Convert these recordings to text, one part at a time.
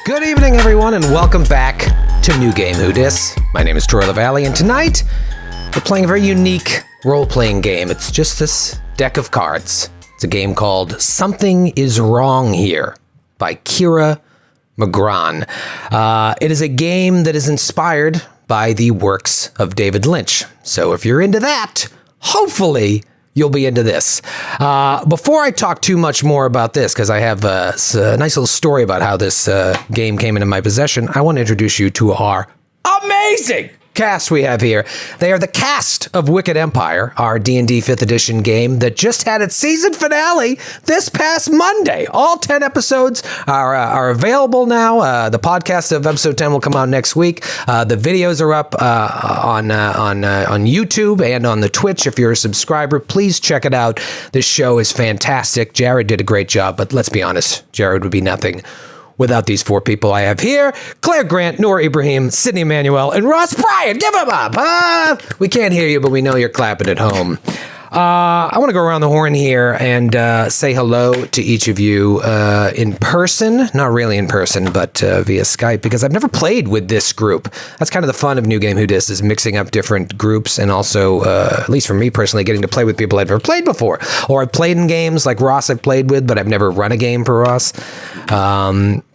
Good evening, everyone, and welcome back to New Game Who Dis. My name is Troy Lavallee, and tonight we're playing a very unique role-playing game. It's just this deck of cards. It's a game called Something Is Wrong Here by Kira Magrann. It is a game that is inspired by the works of David Lynch. So if you're into that, hopefully you'll be into this. Before I talk too much more about this, because I have a nice little story about how this game came into my possession, I want to introduce you to our amazing cast we have here. They are the cast of Wicked Empire, our D&D 5th edition game that just had its season finale this past Monday. All 10 episodes are available now. The podcast of episode 10 will come out next week. The videos are up on YouTube and on the Twitch. If you're a subscriber, please check it out. This show is fantastic. Jared did a great job, but let's be honest, Jared would be nothing without these four people I have here: Clare Grant, Noura Ibrahim, Amanuel, and Ross Bryant. Give them up. We can't hear you, but we know you're clapping at home. I want to go around the horn here and say hello to each of you in person. Not really in person, but via Skype, because I've never played with this group. That's kind of the fun of New Game Who Dis, is mixing up different groups, and also, at least for me personally, getting to play with people I've never played before. Or I've played in games like Ross I've played with, but I've never run a game for Ross.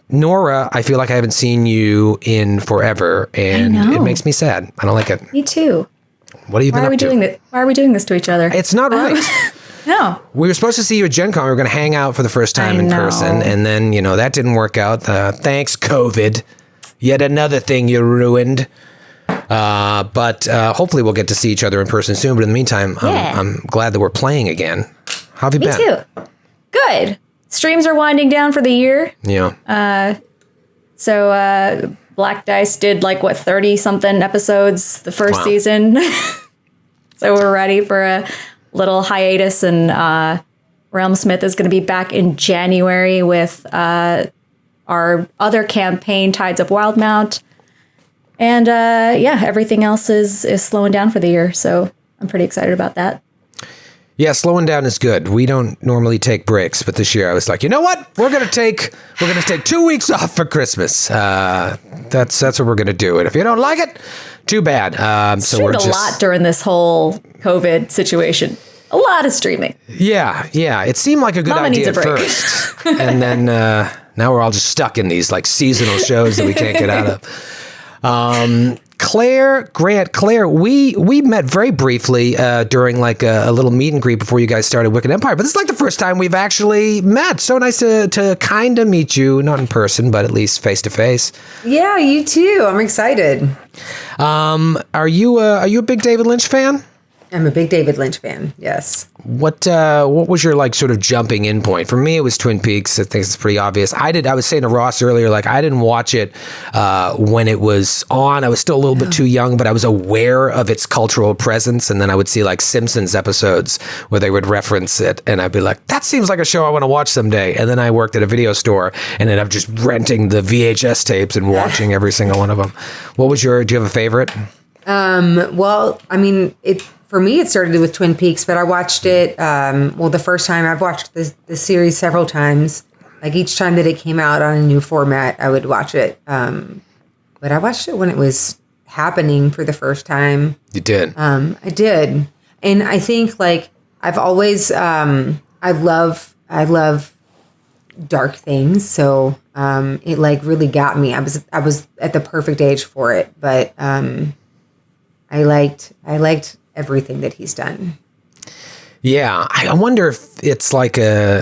Noura, I feel like I haven't seen you in forever, and it makes me sad. I don't like it. Me too. What have you been up to? Why are we doing this to each other? It's not right. No. We were supposed to see you at Gen Con. We were going to hang out for the first time in person, and then, that didn't work out. Thanks, COVID. Yet another thing you ruined. But hopefully we'll get to see each other in person soon. But in the meantime, I'm glad that we're playing again. How have you been? Me too. Good. Streams are winding down for the year. Yeah. So Black Dice did 30-something episodes the first season. So we're ready for a little hiatus, and Realmsmith is going to be back in January with our other campaign, Tides of Wildmount. And everything else is slowing down for the year. So I'm pretty excited about that. Yeah, slowing down is good. We don't normally take breaks, but this year I was like, you know what? We're gonna take 2 weeks off for Christmas. That's what we're gonna do. And if you don't like it, too bad. So we're a lot during this whole COVID situation. A lot of streaming. Yeah. It seemed like a good idea at first, and then now we're all just stuck in these seasonal shows that we can't get out of. Clare Grant, we met very briefly during a little meet and greet before you guys started Wicked Empire, but this is the first time we've actually met. So nice to kind of meet you, not in person, but at least face to face. Yeah, you too. I'm excited. Are you a big David Lynch fan? I'm a big David Lynch fan. Yes. What was your sort of jumping in point? For me, it was Twin Peaks. I think it's pretty obvious. I was saying to Ross earlier, I didn't watch it when it was on. I was still a little bit too young, but I was aware of its cultural presence. And then I would see Simpsons episodes where they would reference it, and I'd be like, that seems like a show I want to watch someday. And then I worked at a video store and ended up just renting the VHS tapes and watching every single one of them. Do you have a favorite? Well, I mean, for me, it started with Twin Peaks, but I watched it, the first time. I've watched the series several times. Each time that it came out on a new format, I would watch it. But I watched it when it was happening for the first time. You did? I did. And I think, I've always, I love dark things. So it, really got me. I was at the perfect age for it. But I liked everything that he's done. Yeah, I wonder if it's combos.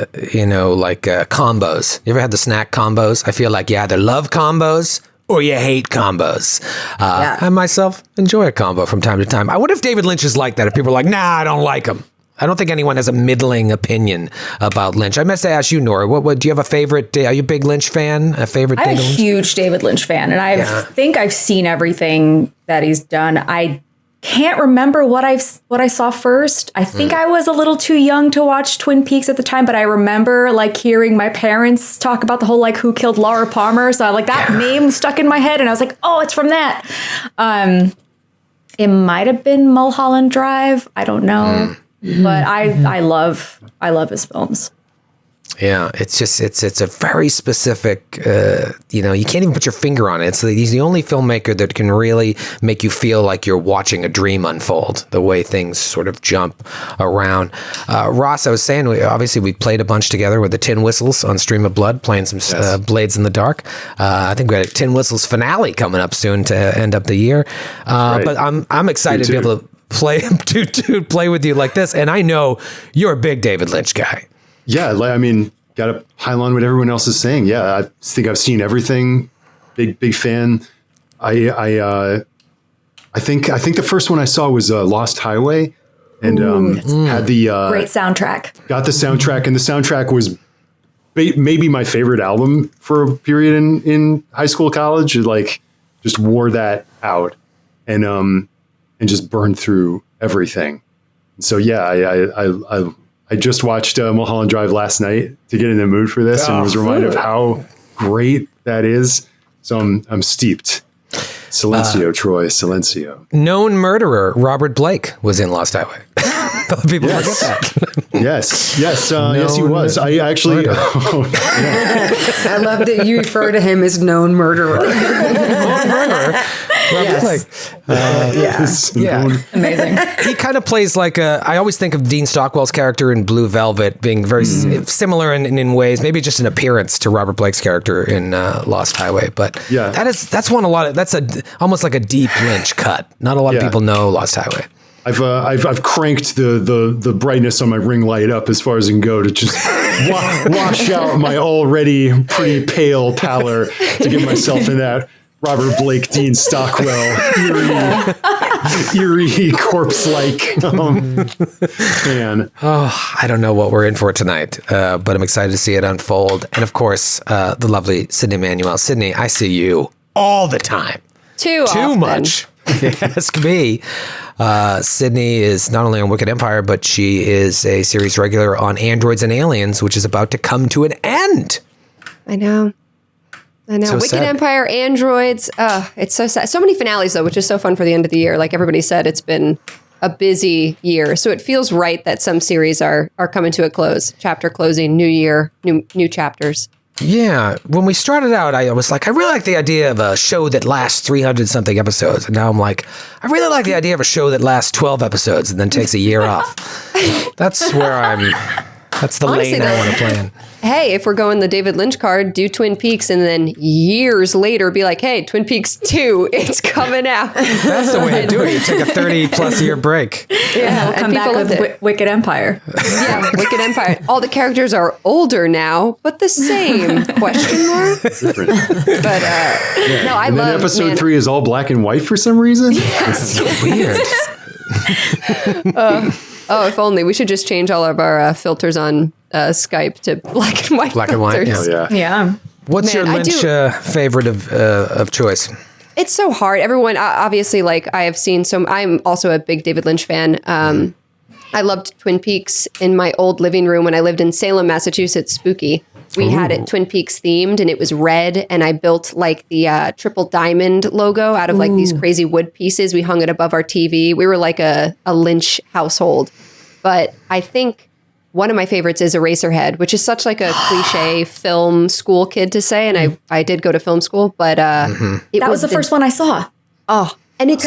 You ever had the snack combos? I feel like you either love combos or you hate combos. I myself enjoy a combo from time to time. I wonder if David Lynch is like that. If people are like, nah, I don't like him. I don't think anyone has a middling opinion about Lynch. I must ask you, Noura, what do you have a favorite? Are you a big Lynch fan? A favorite? I'm a huge David Lynch fan, and I think I've seen everything that he's done. I can't remember what I saw first. I think I was a little too young to watch Twin Peaks at the time, but I remember hearing my parents talk about the whole who killed Laura Palmer. So that name stuck in my head, and I was like, oh, it's from that. It might have been Mulholland Drive. I don't know. But I love his films. Yeah, it's just it's a very specific. You can't even put your finger on it. He's the only filmmaker that can really make you feel like you're watching a dream unfold. The way things sort of jump around. Ross, I was saying, we played a bunch together with the Tin Whistles on Stream of Blood, playing some Blades in the Dark. I think we had a Tin Whistles finale coming up soon to end up the year. Right. But I'm excited to be able to play with you like this. And I know you're a big David Lynch guy. Yeah, I mean, got to pile on what everyone else is saying. Yeah, I think I've seen everything. Big fan. I think the first one I saw was Lost Highway, and had the great soundtrack. Got the soundtrack, and the soundtrack was maybe my favorite album for a period in high school, college. It, like, just wore that out, and just burned through everything. So yeah, I just watched Mulholland Drive last night to get in the mood for this, and was reminded of how great that is. So I'm steeped. Silencio, Troy, Silencio. Known murderer Robert Blake was in Lost Highway. People forget that. Yes, yes, he was. I actually. I love that you refer to him as known murderer. Known murderer. Robert Blake. Amazing. He kind of plays like I always think of Dean Stockwell's character in Blue Velvet being very similar in ways, maybe just an appearance to Robert Blake's character in Lost Highway. But that's almost like a deep Lynch cut. Not a lot of people know Lost Highway. I've cranked the brightness on my ring light up as far as it can go to just wash out my already pretty pale pallor to get myself in that Robert Blake, Dean Stockwell, eerie corpse-like man. Oh, I don't know what we're in for tonight, but I'm excited to see it unfold. And of course, the lovely Sydney Manuel. Sydney, I see you all the time. Too often. Much. Ask me. Sydney is not only on Wicked Empire, but she is a series regular on Androids and Aliens, which is about to come to an end. I know. So Wicked sad. Empire, Androids. It's so sad. So many finales, though, which is so fun for the end of the year. Like everybody said, it's been a busy year. So it feels right that some series are coming to a close. Chapter closing, new year, new chapters. Yeah. When we started out, I was like, I really like the idea of a show that lasts 300-something episodes. And now I'm like, I really like the idea of a show that lasts 12 episodes and then takes a year off. That's the Honestly, lane I want to play in. Hey, if we're going the David Lynch card, do Twin Peaks and then years later be like, hey, Twin Peaks 2, it's coming out. That's the way to do it. You take a 30-plus year break. Yeah, we'll come back with Wicked Empire. Yeah, Wicked Empire. All the characters are older now, but the same, question mark? But no, I love... And then episode 3 is all black and white for some reason? Yes. That's so weird. Oh, if only. We should just change all of our filters on Skype to black and white. Black and white, yeah. What's your Lynch favorite of choice? It's so hard. Everyone, obviously, like I have seen I'm also a big David Lynch fan. I loved Twin Peaks in my old living room when I lived in Salem, Massachusetts, spooky. We had it Twin Peaks themed and it was red. And I built like the triple diamond logo out of like these crazy wood pieces. We hung it above our TV. We were like a Lynch household. But I think one of my favorites is Eraserhead, which is such like a cliche film school kid to say. And I did go to film school, but that was the first one I saw. Oh, and it's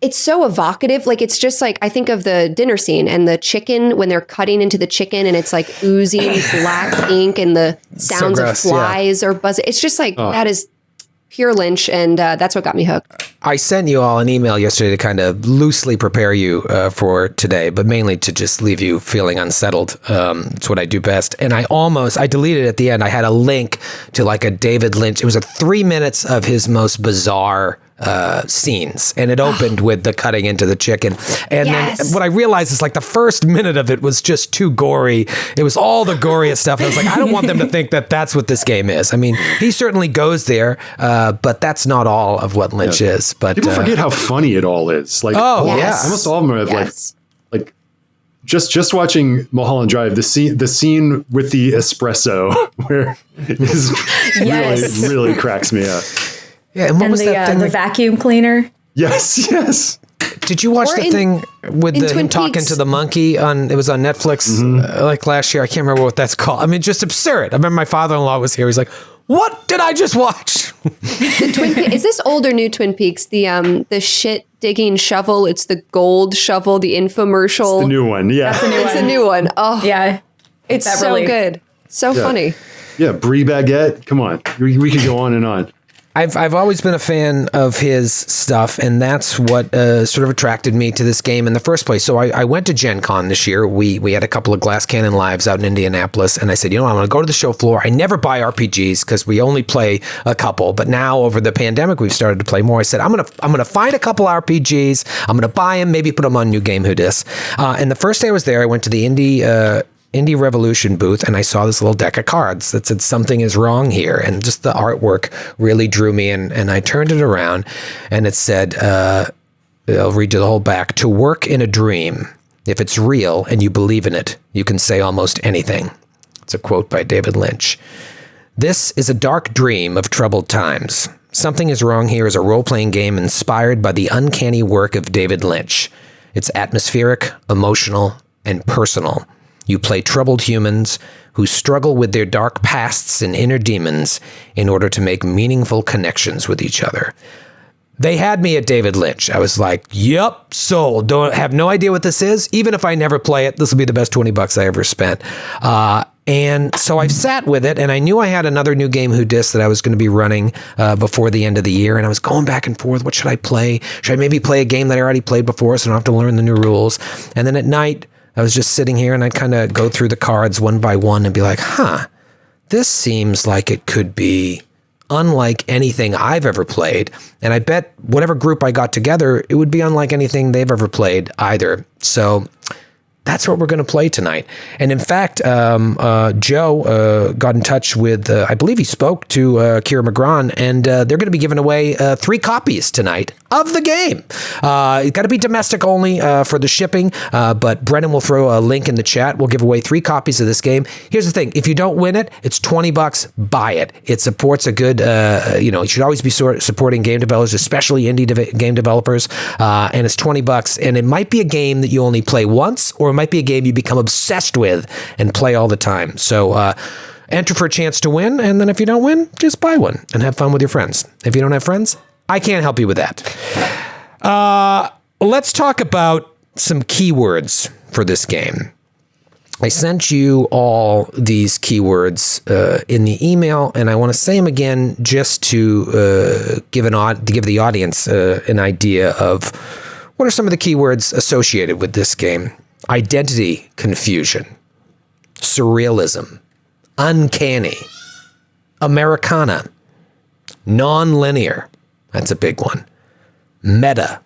it's so evocative. Like, it's just like, I think of the dinner scene and the chicken when they're cutting into the chicken and it's like oozing black ink and the sounds of flies or buzzing. It's just like, that is pure Lynch. And that's what got me hooked. I sent you all an email yesterday to kind of loosely prepare you for today, but mainly to just leave you feeling unsettled. It's what I do best. And I deleted it at the end. I had a link to like a David Lynch. It was 3 minutes of his most bizarre scenes, and it opened with the cutting into the chicken, and then what I realized is like the first minute of it was just too gory. It was all the goriest stuff, and I was like, I don't want them to think that that's what this game is. I mean, he certainly goes there, but that's not all of what Lynch is. But people forget how funny it all is. Like, almost all of them have like just watching Mulholland Drive, the scene with the espresso where is really cracks me up. Yeah, and what was that thing? The vacuum cleaner. Yes. Did you watch Or the in- thing with in him Twin talking Peaks. to the monkey it was on Netflix like last year? I can't remember what that's called. I mean, just absurd. I remember my father-in-law was here. He's like, what did I just watch? Is this old or new Twin Peaks? The shit digging shovel. It's the gold shovel. The infomercial. The new one. Yeah. That's a new It's one. a new one. Oh, Yeah. it's Beverly. so good. So funny. Yeah. Brie Baguette. Come on. We could go on and on. I've always been a fan of his stuff, and that's what sort of attracted me to this game in the first place. So I went to Gen Con this year. We had a couple of Glass Cannon Lives out in Indianapolis, and I said, you know what, I'm going to go to the show floor. I never buy RPGs because we only play a couple, but now over the pandemic, we've started to play more. I said, I'm gonna find a couple RPGs. I'm going to buy them, maybe put them on New Game Who Dis. And the first day I was there, I went to the Indie Revolution booth, and I saw this little deck of cards that said something is wrong here, and just the artwork really drew me in, and I turned it around, and it said, I'll read you the whole back. To work in a dream, if it's real and you believe in it, you can say almost anything. It's a quote by David Lynch. This is a dark dream of troubled times. Something is Wrong Here is a role-playing game inspired by the uncanny work of David Lynch. It's atmospheric, emotional, and personal. You play troubled humans who struggle with their dark pasts and inner demons in order to make meaningful connections with each other. They had me at David Lynch. I was like, yep, sold. Don't have no idea what this is. Even if I never play it, this will be the best $20 I ever spent. And so I've sat with it, and I knew I had another New Game Who Dis that I was going to be running before the end of the year, and I was going back and forth. What should I play? Should I maybe play a game that I already played before so I don't have to learn the new rules? And then at night, I was just sitting here, and I'd kind of go through the cards one by one and be like, this seems like it could be unlike anything I've ever played. And I bet whatever group I got together, it would be unlike anything they've ever played either. So that's what we're going to play tonight. And in fact, Joe got in touch with, I believe he spoke to Kira Magrann, and they're going to be giving away 3 copies tonight of the game. It's got to be domestic only for the shipping, but Brennan will throw a link in the chat. We'll give away 3 copies of this game. Here's the thing. If you don't win it, it's $20. Buy it. It supports a good, you should always be supporting game developers, especially indie game developers, and it's $20. And it might be a game that you only play once, or it might be a game you become obsessed with and play all the time. So enter for a chance to win, and then if you don't win, just buy one and have fun with your friends. If you don't have friends, I can't help you with that. Let's talk about some keywords for this game. I sent you all these keywords in the email, and I want to say them again just to give the audience an idea of what are some of the keywords associated with this game. Identity confusion, surrealism, uncanny, Americana, non-linear, that's a big one, meta,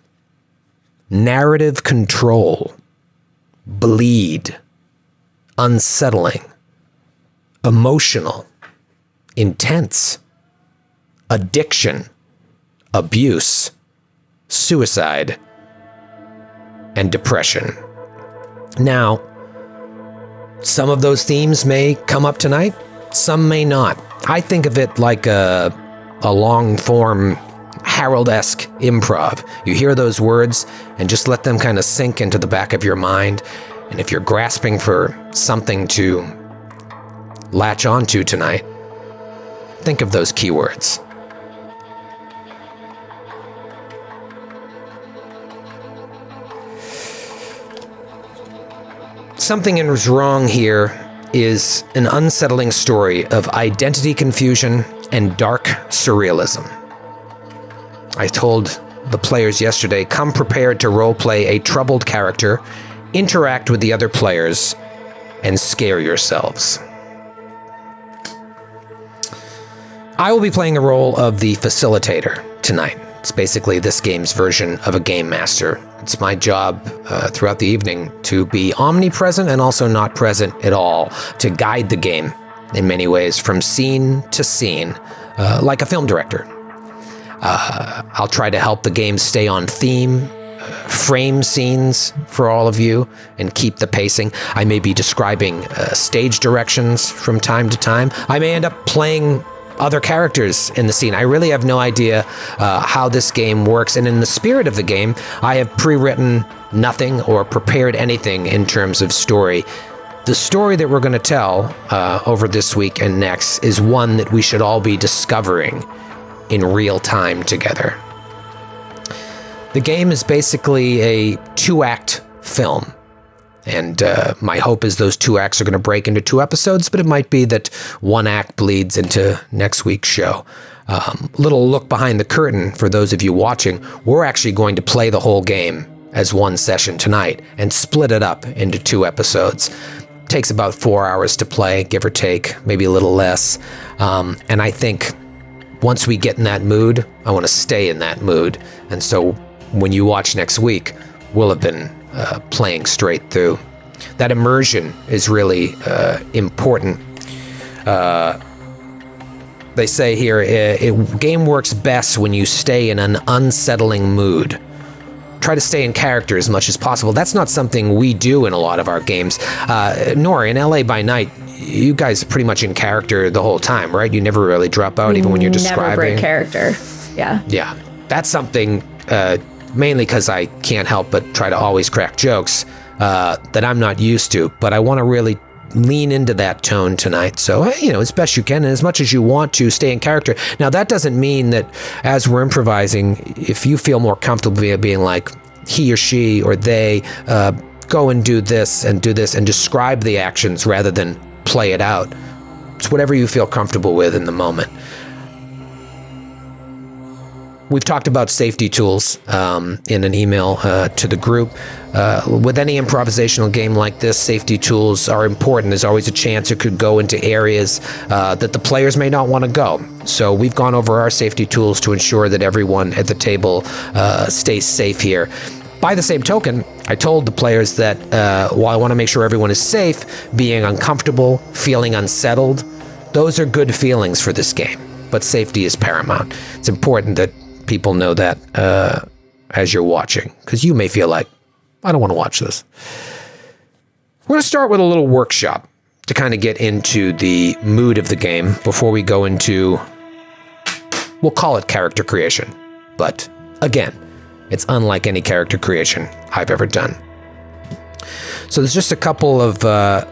narrative control, bleed, unsettling, emotional, intense, addiction, abuse, suicide, and depression. Now, some of those themes may come up tonight, some may not. I think of it like a long-form Harold-esque improv. You hear those words and just let them kind of sink into the back of your mind. And if you're grasping for something to latch onto tonight, think of those keywords. Something is Wrong Here is an unsettling story of identity confusion and dark surrealism. I told the players yesterday, come prepared to roleplay a troubled character, interact with the other players, and scare yourselves. I will be playing the role of the Facilitator tonight. It's basically this game's version of a game master. It's my job throughout the evening to be omnipresent and also not present at all, to guide the game in many ways from scene to scene, like a film director. I'll try to help the game stay on theme, frame scenes for all of you, and keep the pacing. I may be describing stage directions from time to time. I may end up playing other characters in the scene. I really have no idea how this game works. And in the spirit of the game, I have pre-written nothing or prepared anything in terms of story. The story that we're going to tell over this week and next is one that we should all be discovering in real time together. The game is basically a 2-act film. And my hope is those 2 acts are going to break into 2 episodes, but it might be that 1 act bleeds into next week's show. Little look behind the curtain for those of you watching. We're actually going to play the whole game as 1 session tonight and split it up into 2 episodes. Takes about 4 hours to play, give or take, maybe a little less. And I think once we get in that mood, I want to stay in that mood. And so when you watch next week, we'll have been playing straight through. That immersion is really important. They say here, a game works best when you stay in an unsettling mood. Try to stay in character as much as possible. That's not something we do in a lot of our games. Noura, in LA by Night, you guys are pretty much in character the whole time, right? You never really drop out, even when you're describing. Never break character. Yeah. Yeah. That's something, mainly because I can't help but try to always crack jokes that I'm not used to. But I want to really lean into that tone tonight. So, as best you can and as much as you want to stay in character. Now, that doesn't mean that as we're improvising, if you feel more comfortable being like he or she or they, go and do this and describe the actions rather than play it out. It's whatever you feel comfortable with in the moment. We've talked about safety tools in an email to the group. With any improvisational game like this, safety tools are important. There's always a chance it could go into areas that the players may not want to go. So we've gone over our safety tools to ensure that everyone at the table stays safe here. By the same token, I told the players that while I want to make sure everyone is safe, being uncomfortable, feeling unsettled, those are good feelings for this game. But safety is paramount. It's important that people know that as you're watching, because you may feel like, I don't want to watch this. We're going to start with a little workshop to kind of get into the mood of the game before we go into, we'll call it character creation. But again, it's unlike any character creation I've ever done. So there's just a couple of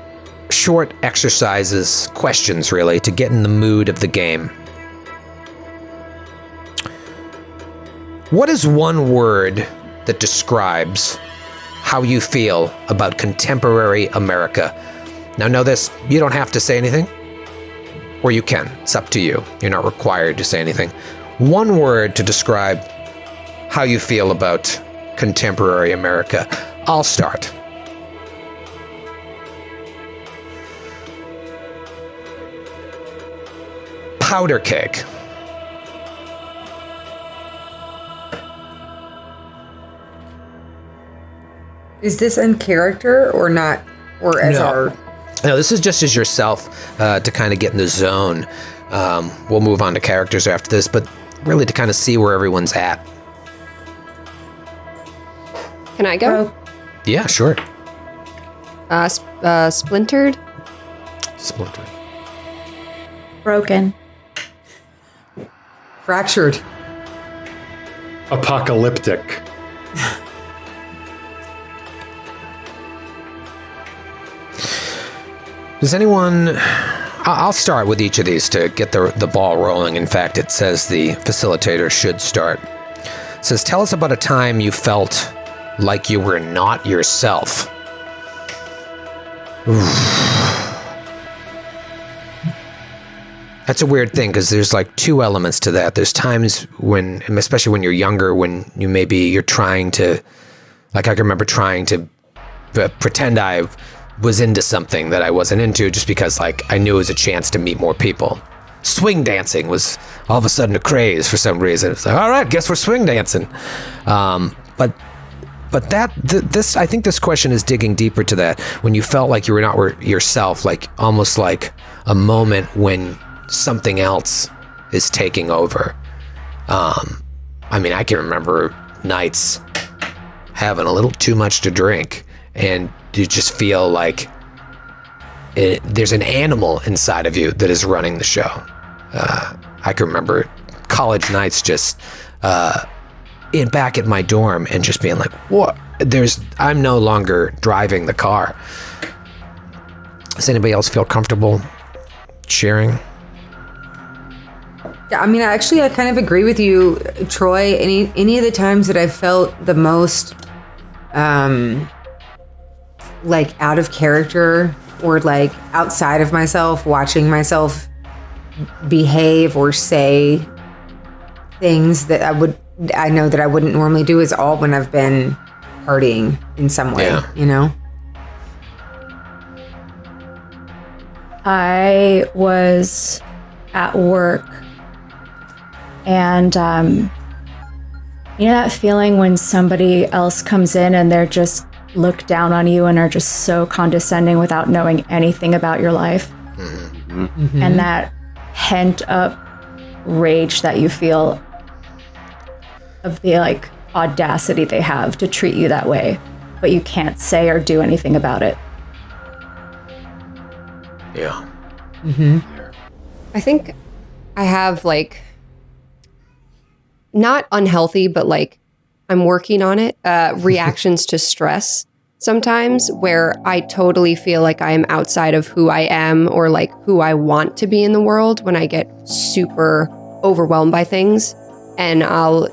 short exercises, questions really, to get in the mood of the game. What is one word that describes how you feel about contemporary America? Now, know this, you don't have to say anything, or you can. It's up to you. You're not required to say anything. One word to describe how you feel about contemporary America. I'll start. Powder keg. Is this in character or not? Or as No, this is just as yourself to kind of get in the zone. We'll move on to characters after this, but really to kind of see where everyone's at. Can I go? Yeah, sure. Splintered. Splintered. Broken. Fractured. Apocalyptic. Does anyone... I'll start with each of these to get the ball rolling. In fact, it says the facilitator should start. It says, tell us about a time you felt like you were not yourself. That's a weird thing, because there's like 2 elements to that. There's times when, especially when you're younger, when you're trying to... Like, I can remember trying to pretend I was into something that I wasn't into just because, like, I knew it was a chance to meet more people. Swing dancing was all of a sudden a craze for some reason. It's like, all right, guess we're swing dancing. But this, I think this question is digging deeper to that. When you felt like you were not yourself, like almost like a moment when something else is taking over. I mean, I can remember nights having a little too much to drink, and you just feel like there's an animal inside of you that is running the show. I can remember college nights just back at my dorm and just being like, what? I'm no longer driving the car. Does anybody else feel comfortable sharing? I mean, I kind of agree with you, Troy. Any of the times that I've felt the most like out of character or like outside of myself, watching myself behave or say things that I know that I wouldn't normally do is all when I've been partying in some way, you know? I was at work and, you know that feeling when somebody else comes in and they're just look down on you and are just so condescending without knowing anything about your life? Mm-hmm. And that pent up rage that you feel of the like audacity they have to treat you that way, but you can't say or do anything about it. Yeah. Mm-hmm. I think I have like not unhealthy, but like I'm working on it, reactions to stress sometimes where I totally feel like I am outside of who I am or like who I want to be in the world when I get super overwhelmed by things. And I'll,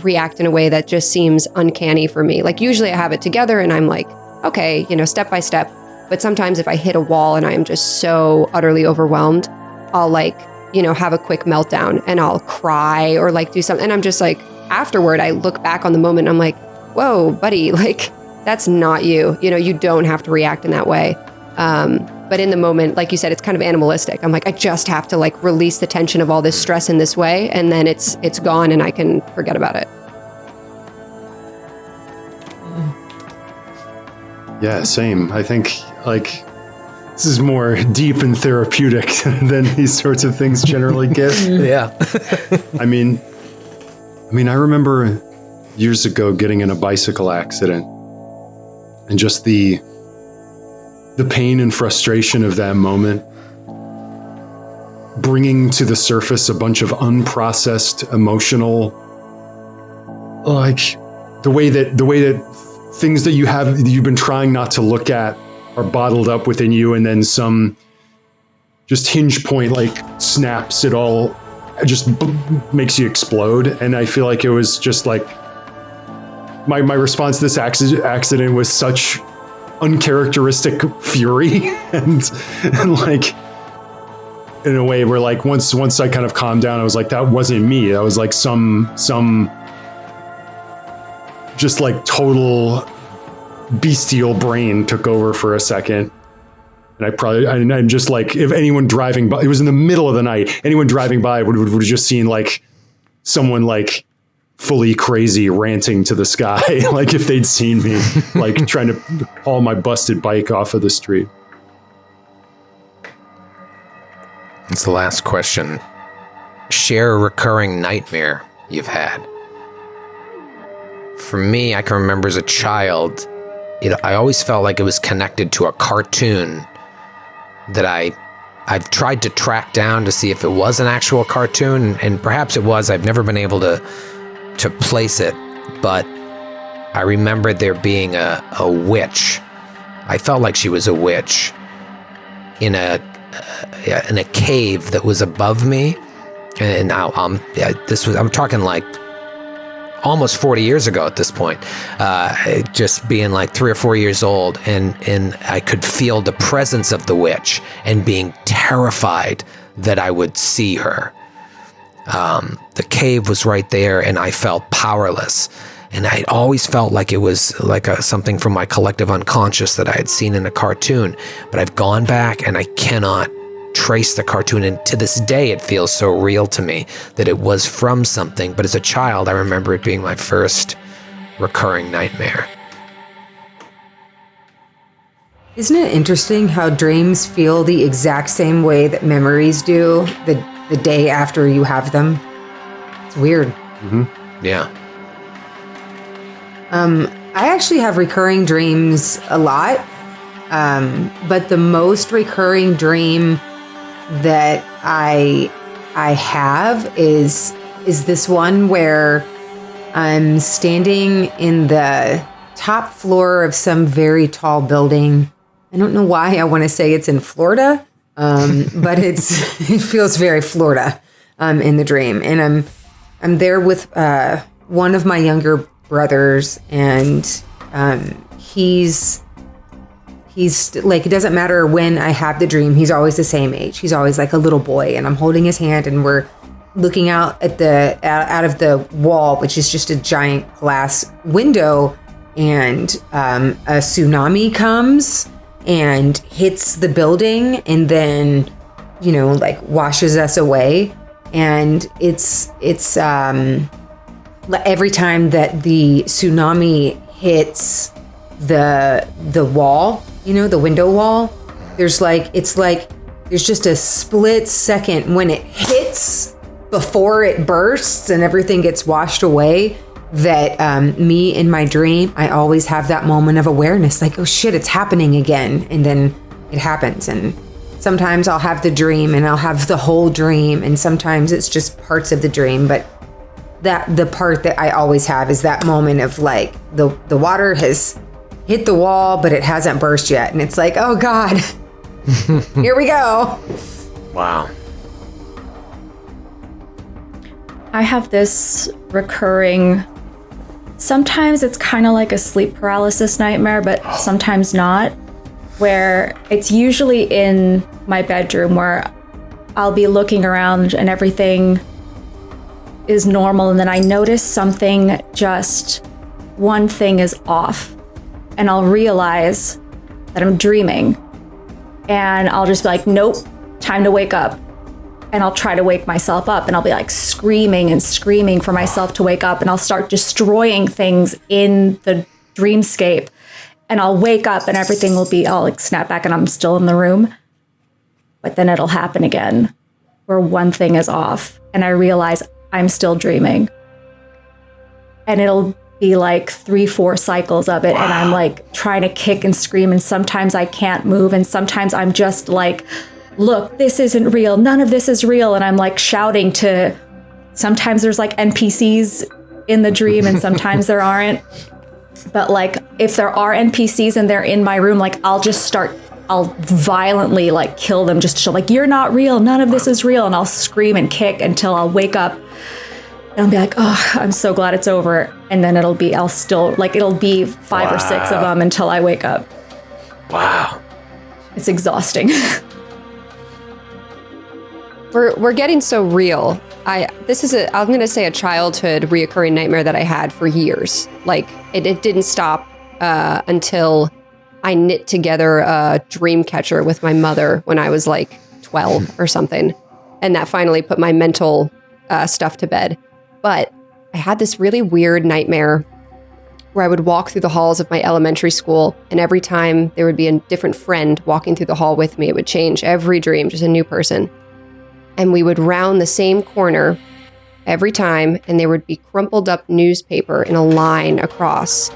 react in a way that just seems uncanny for me. Like usually I have it together and I'm like, okay, step by step. But sometimes if I hit a wall and I am just so utterly overwhelmed, I'll have a quick meltdown and I'll cry or like do something. And I'm just like, afterward, I look back on the moment and I'm like, whoa, buddy, like that's not you. You don't have to react in that way. But in the moment, like you said, it's kind of animalistic. I'm like, I just have to like release the tension of all this stress in this way. And then it's gone and I can forget about it. Yeah, same. I think like this is more deep and therapeutic than these sorts of things generally get. Yeah. I mean, I remember years ago getting in a bicycle accident and just the pain and frustration of that moment, bringing to the surface a bunch of unprocessed emotional, like the way that things that you've been trying not to look at are bottled up within you, and then some just hinge point like snaps, it all just makes you explode. And I feel like it was just like my response to this accident was such uncharacteristic fury and like in a way where like once I kind of calmed down, I was like, that wasn't me. That was like some just like total bestial brain took over for a second. And I'm just like, if anyone driving by, it was in the middle of the night, anyone driving by would have just seen like someone like fully crazy ranting to the sky, like if they'd seen me like trying to haul my busted bike off of the street. It's the last question. Share a recurring nightmare you've had. For me, I can remember as a child, I always felt like it was connected to a cartoon that I've tried to track down to see if it was an actual cartoon, and perhaps it was. I've never been able to place it, but I remember there being a witch. I felt like she was a witch in a cave that was above me, and I'm talking like almost 40 years ago at this point, just being like 3 or 4 years old, and I could feel the presence of the witch and being terrified that I would see her. The cave was right there, and I felt powerless. And I always felt like it was like something from my collective unconscious that I had seen in a cartoon. But I've gone back, and I cannot trace the cartoon. And to this day, it feels so real to me that it was from something. But as a child, I remember it being my first recurring nightmare. Isn't it interesting how dreams feel the exact same way that memories do the day after you have them? It's weird. Mm-hmm. Yeah. I actually have recurring dreams a lot, but the most recurring dream that I I have is this one where I'm standing in the top floor of some very tall building. I don't know why I want to say it's in Florida, but it feels very Florida in the dream. And I'm there with one of my younger brothers, and he's like, it doesn't matter when I have the dream, he's always the same age. He's always like a little boy, and I'm holding his hand, and we're looking out at out of the wall, which is just a giant glass window, and a tsunami comes and hits the building, and then, you know, like washes us away. And it's every time that the tsunami hits the wall, you know, the window wall, there's just a split second when it hits before it bursts and everything gets washed away, that me in my dream, I always have that moment of awareness, like, oh shit, it's happening again. And then it happens. And sometimes I'll have the dream and I'll have the whole dream, and sometimes it's just parts of the dream. But the part that I always have is that moment of like the water has hit the wall, but it hasn't burst yet. And it's like, oh God, here we go. Wow. I have this recurring, sometimes it's kind of like a sleep paralysis nightmare, but sometimes not, where it's usually in my bedroom, where I'll be looking around and everything is normal, and then I notice something, just one thing is off, and I'll realize that I'm dreaming, and I'll just be like, nope, time to wake up. And I'll try to wake myself up, and I'll be like screaming and screaming for myself to wake up, and I'll start destroying things in the dreamscape, and I'll wake up and everything will be, I'll like snap back and I'm still in the room. But then it'll happen again where one thing is off and I realize I'm still dreaming. And it'll be like 3-4 cycles of it. Wow. And I'm like trying to kick and scream, and sometimes I can't move, and sometimes I'm just like, look, this isn't real. None of this is real. And I'm like shouting to, sometimes there's like NPCs in the dream and sometimes there aren't. But like, if there are NPCs and they're in my room, like I'll violently like kill them just to show like, you're not real. None of this is real. And I'll scream and kick until I'll wake up and I'll be like, oh, I'm so glad it's over. And then it'll be 5 or 6 of them until I wake up. Wow. It's exhausting. We're getting so real. I'm going to say a childhood reoccurring nightmare that I had for years. Like it didn't stop until I knit together a dream catcher with my mother when I was like 12 or something. And that finally put my mental stuff to bed. But I had this really weird nightmare where I would walk through the halls of my elementary school, and every time there would be a different friend walking through the hall with me. It would change every dream, just a new person. And we would round the same corner every time, and there would be crumpled up newspaper in a line across.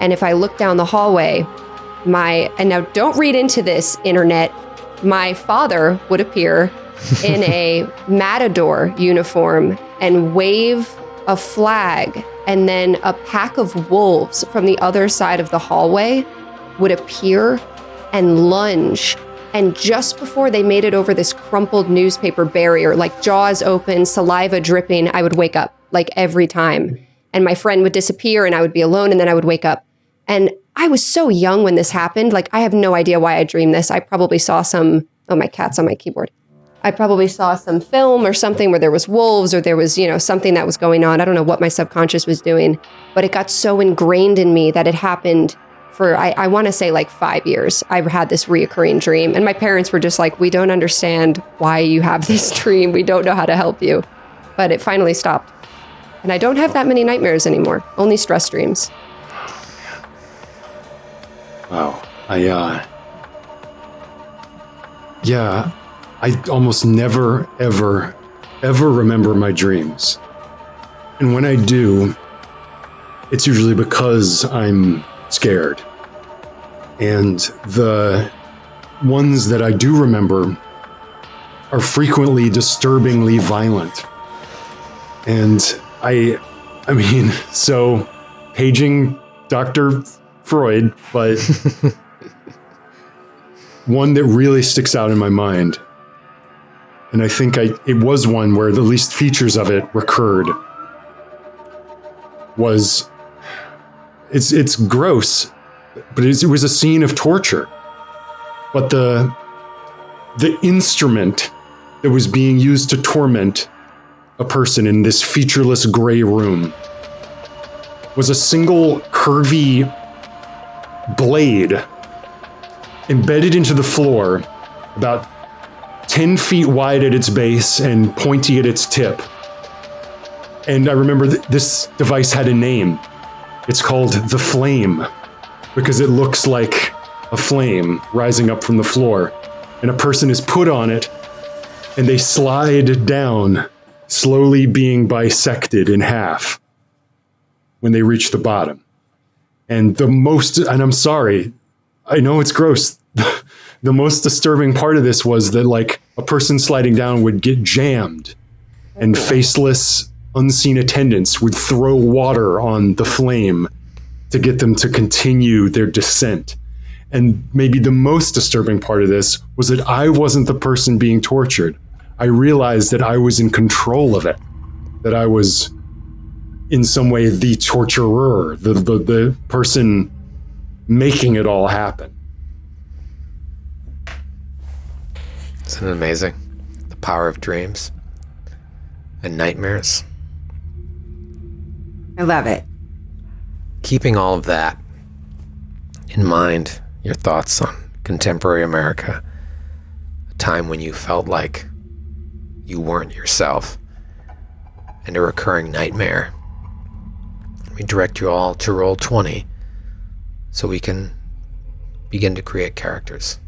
And if I looked down the hallway, and now don't read into this, internet, my father would appear in a matador uniform and wave a flag, and then a pack of wolves from the other side of the hallway would appear and lunge. And just before they made it over this crumpled newspaper barrier, like jaws open, saliva dripping, I would wake up like every time. And my friend would disappear and I would be alone, and then I would wake up. And I was so young when this happened. Like, I have no idea why I dreamed this. I probably saw my cat's on my keyboard. I probably saw some film or something where there was wolves, or there was, something that was going on. I don't know what my subconscious was doing, but it got so ingrained in me that it happened for, I want to say like 5 years. I had this reoccurring dream, and my parents were just like, we don't understand why you have this dream. We don't know how to help you. But it finally stopped. And I don't have that many nightmares anymore, only stress dreams. Wow. I almost never, ever remember my dreams. And when I do, it's usually because I'm scared. And the ones that I do remember are frequently disturbingly violent. And I mean, so paging Dr. Freud, but one that really sticks out in my mind, and I think it was one where the least features of it recurred, was it's gross, but it was a scene of torture. But the instrument that was being used to torment a person in this featureless gray room was a single curvy blade embedded into the floor, about 10 feet wide at its base and pointy at its tip. And I remember this device had a name. It's called the Flame, because it looks like a flame rising up from the floor. And a person is put on it, and they slide down, slowly being bisected in half when they reach the bottom. And I'm sorry, I know it's gross. The most disturbing part of this was that, like, a person sliding down would get jammed, and faceless, unseen attendants would throw water on the flame to get them to continue their descent. And maybe the most disturbing part of this was that I wasn't the person being tortured. I realized that I was in control of it, that I was in some way the torturer, the person making it all happen. Isn't it amazing? The power of dreams and nightmares. I love it. Keeping all of that in mind, your thoughts on contemporary America, a time when you felt like you weren't yourself, and a recurring nightmare. We direct you all to roll 20 so we can begin to create characters.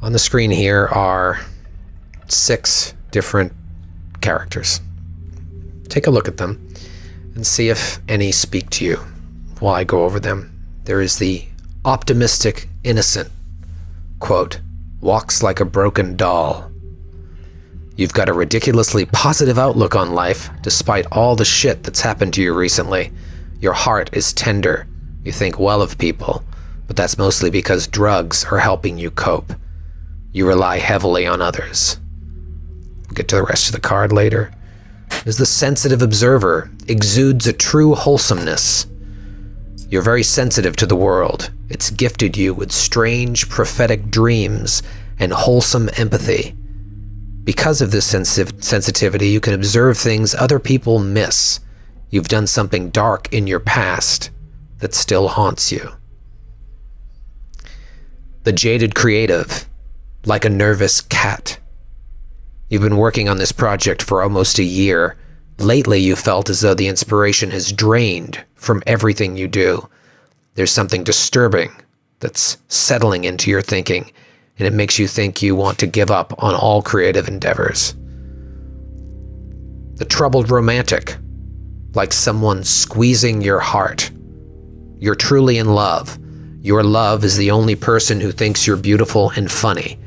On the screen here are 6 different characters. Take a look at them and see if any speak to you while I go over them. There is the optimistic innocent, quote, walks like a broken doll. You've got a ridiculously positive outlook on life despite all the shit that's happened to you recently. Your heart is tender. You think well of people, but that's mostly because drugs are helping you cope. You rely heavily on others. We'll get to the rest of the card later. As the sensitive observer exudes a true wholesomeness. You're very sensitive to the world. It's gifted you with strange prophetic dreams and wholesome empathy. Because of this sensitivity, you can observe things other people miss. You've done something dark in your past that still haunts you. The jaded creative, like a nervous cat. You've been working on this project for almost a year. Lately, you felt as though the inspiration has drained from everything you do. There's something disturbing that's settling into your thinking, and it makes you think you want to give up on all creative endeavors. The troubled romantic, like someone squeezing your heart. You're truly in love. Your love is the only person who thinks you're beautiful and funny.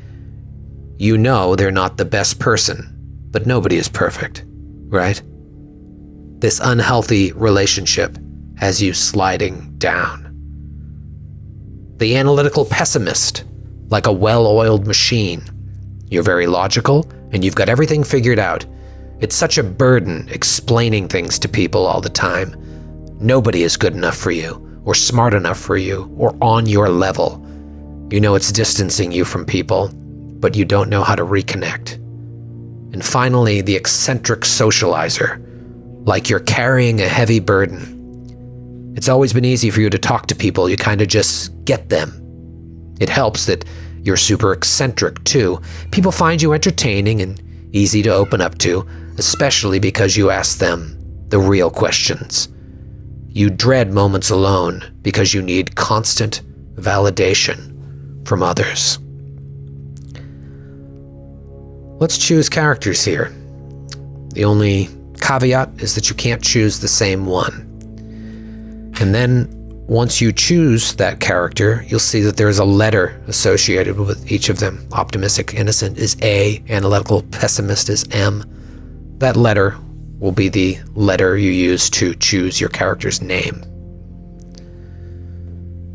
You know they're not the best person, but nobody is perfect, right? This unhealthy relationship has you sliding down. The analytical pessimist, like a well-oiled machine. You're very logical, and you've got everything figured out. It's such a burden explaining things to people all the time. Nobody is good enough for you, or smart enough for you, or on your level. You know it's distancing you from people, but you don't know how to reconnect. And finally, the eccentric socializer, like you're carrying a heavy burden. It's always been easy for you to talk to people. You kind of just get them. It helps that you're super eccentric, too. People find you entertaining and easy to open up to, especially because you ask them the real questions. You dread moments alone because you need constant validation from others. Let's choose characters here. The only caveat is that you can't choose the same one. And then once you choose that character, you'll see that there's a letter associated with each of them. Optimistic Innocent is A, Analytical Pessimist is M. That letter will be the letter you use to choose your character's name.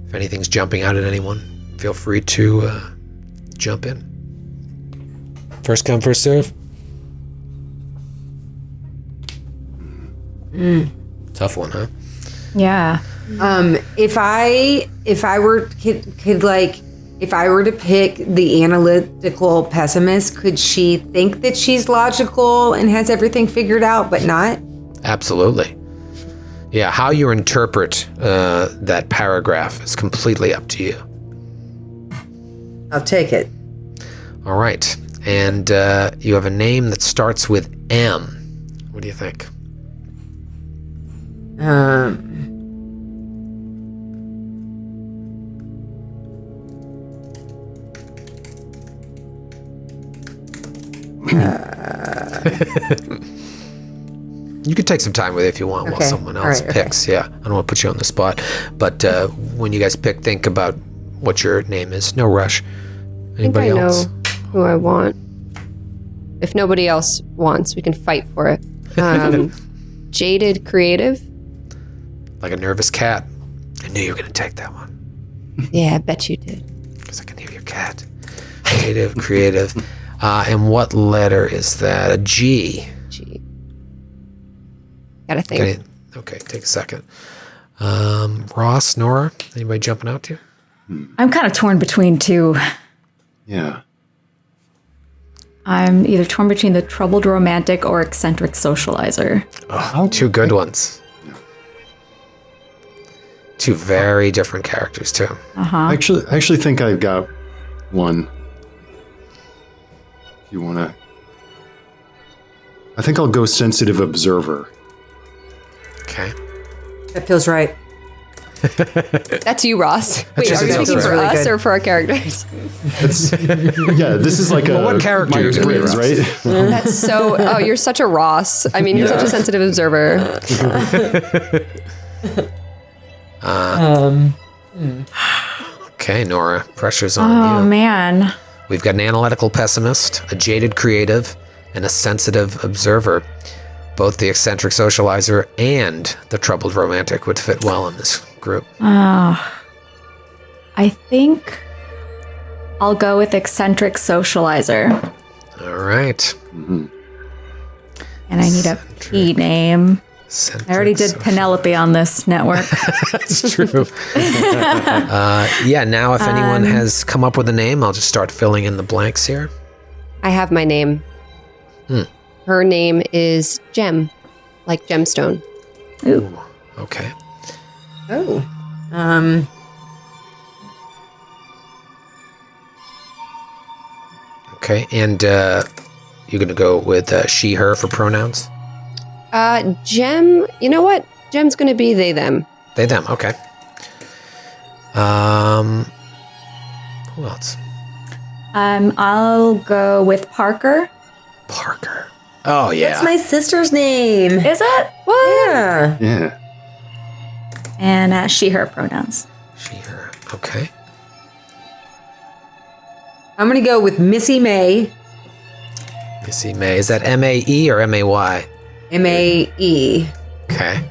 If anything's jumping out at anyone, feel free to jump in. First come, first serve. Tough one, huh? Yeah. If I were to pick the analytical pessimist, could she think that she's logical and has everything figured out, but not? Absolutely. Yeah, how you interpret that paragraph is completely up to you. I'll take it. All right. And you have a name that starts with M. What do you think? You could take some time with it if you want while someone else picks. Okay. Yeah, I don't want to put you on the spot. But when you guys pick, think about what your name is. No rush. Anybody else? I know who I want. If nobody else wants, we can fight for it. Jaded Creative. Like a nervous cat. I knew you were going to take that one. Yeah, I bet you did. Because I can hear your cat. Jaded Creative. And what letter is that? A G. G. Gotta think. Okay, take a second. Ross, Noura, anybody jumping out to you? I'm kind of torn between two. Yeah. I'm either torn between the troubled romantic or eccentric socializer. Oh, two good ones. Two very different characters, too. I actually think I've got one. If you want to... I think I'll go sensitive observer. Okay. That feels right. That's you, Ross. Wait, are you speaking for us or for our characters? Yeah, this is like what character is Myers-Briggs, right? That's so... Oh, you're such a Ross. I mean, you're such a sensitive observer. Okay, Noura, pressure's on you. Oh, man. We've got an analytical pessimist, a jaded creative, and a sensitive observer. Both the eccentric socializer and the troubled romantic would fit well in this group. I think I'll go with eccentric socializer. All right. Mm-hmm. And I need a P name. I already did Penelope on this network. That's true. Now if anyone has come up with a name, I'll just start filling in the blanks here. I have my name. Her name is Gem, like gemstone. Ooh. Okay. Oh. Okay, and you're going to go with she, her for pronouns? Gem, you know what? Gem's going to be they, them. They, them, okay. Who else? I'll go with Parker. Parker. Oh, yeah. That's my sister's name. Is it? What? Yeah. Yeah. And she, her pronouns. She, her. Okay. I'm going to go with Missy May. Missy May. Is that M-A-E or M-A-Y? M-A-E. Okay.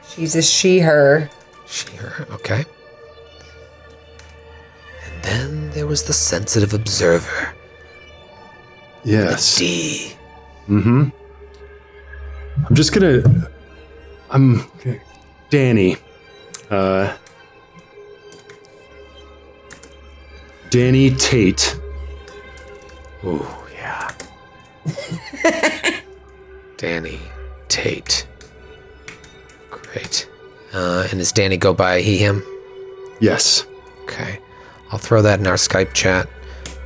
She's a she, her. She, her. Okay. And then there was the sensitive observer. Yes. D. Mm-hmm. Danny. Danny Tate. Ooh, yeah. Danny Tate. Great. And does Danny go by he, him? Yes. Okay. I'll throw that in our Skype chat,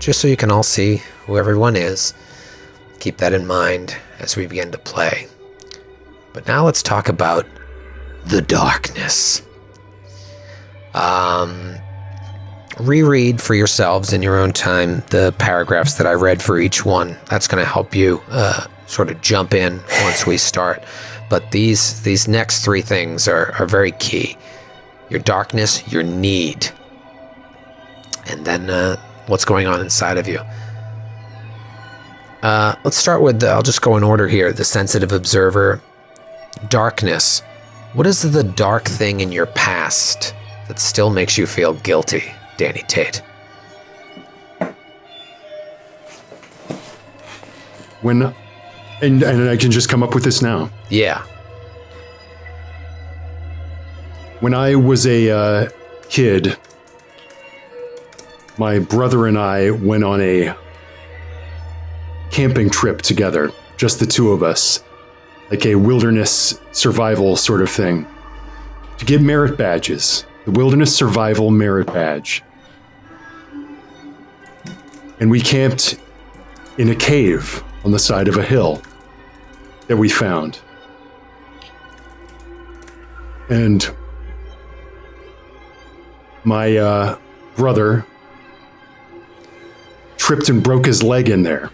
just so you can all see who everyone is. Keep that in mind as we begin to play. But now let's talk about the darkness. Reread for yourselves in your own time the paragraphs that I read for each one. That's going to help you sort of jump in once we start. but these next three things are very key. Your darkness, your need, and then what's going on inside of you. Let's start with, I'll just go in order here, the sensitive observer. Darkness. What is the dark thing in your past that still makes you feel guilty, Danny Tate? And I can just come up with this now. Yeah. When I was a kid, my brother and I went on a camping trip together, just the two of us, like a wilderness survival sort of thing, to get merit badges, the Wilderness Survival Merit Badge. And we camped in a cave on the side of a hill that we found. And my brother tripped and broke his leg in there.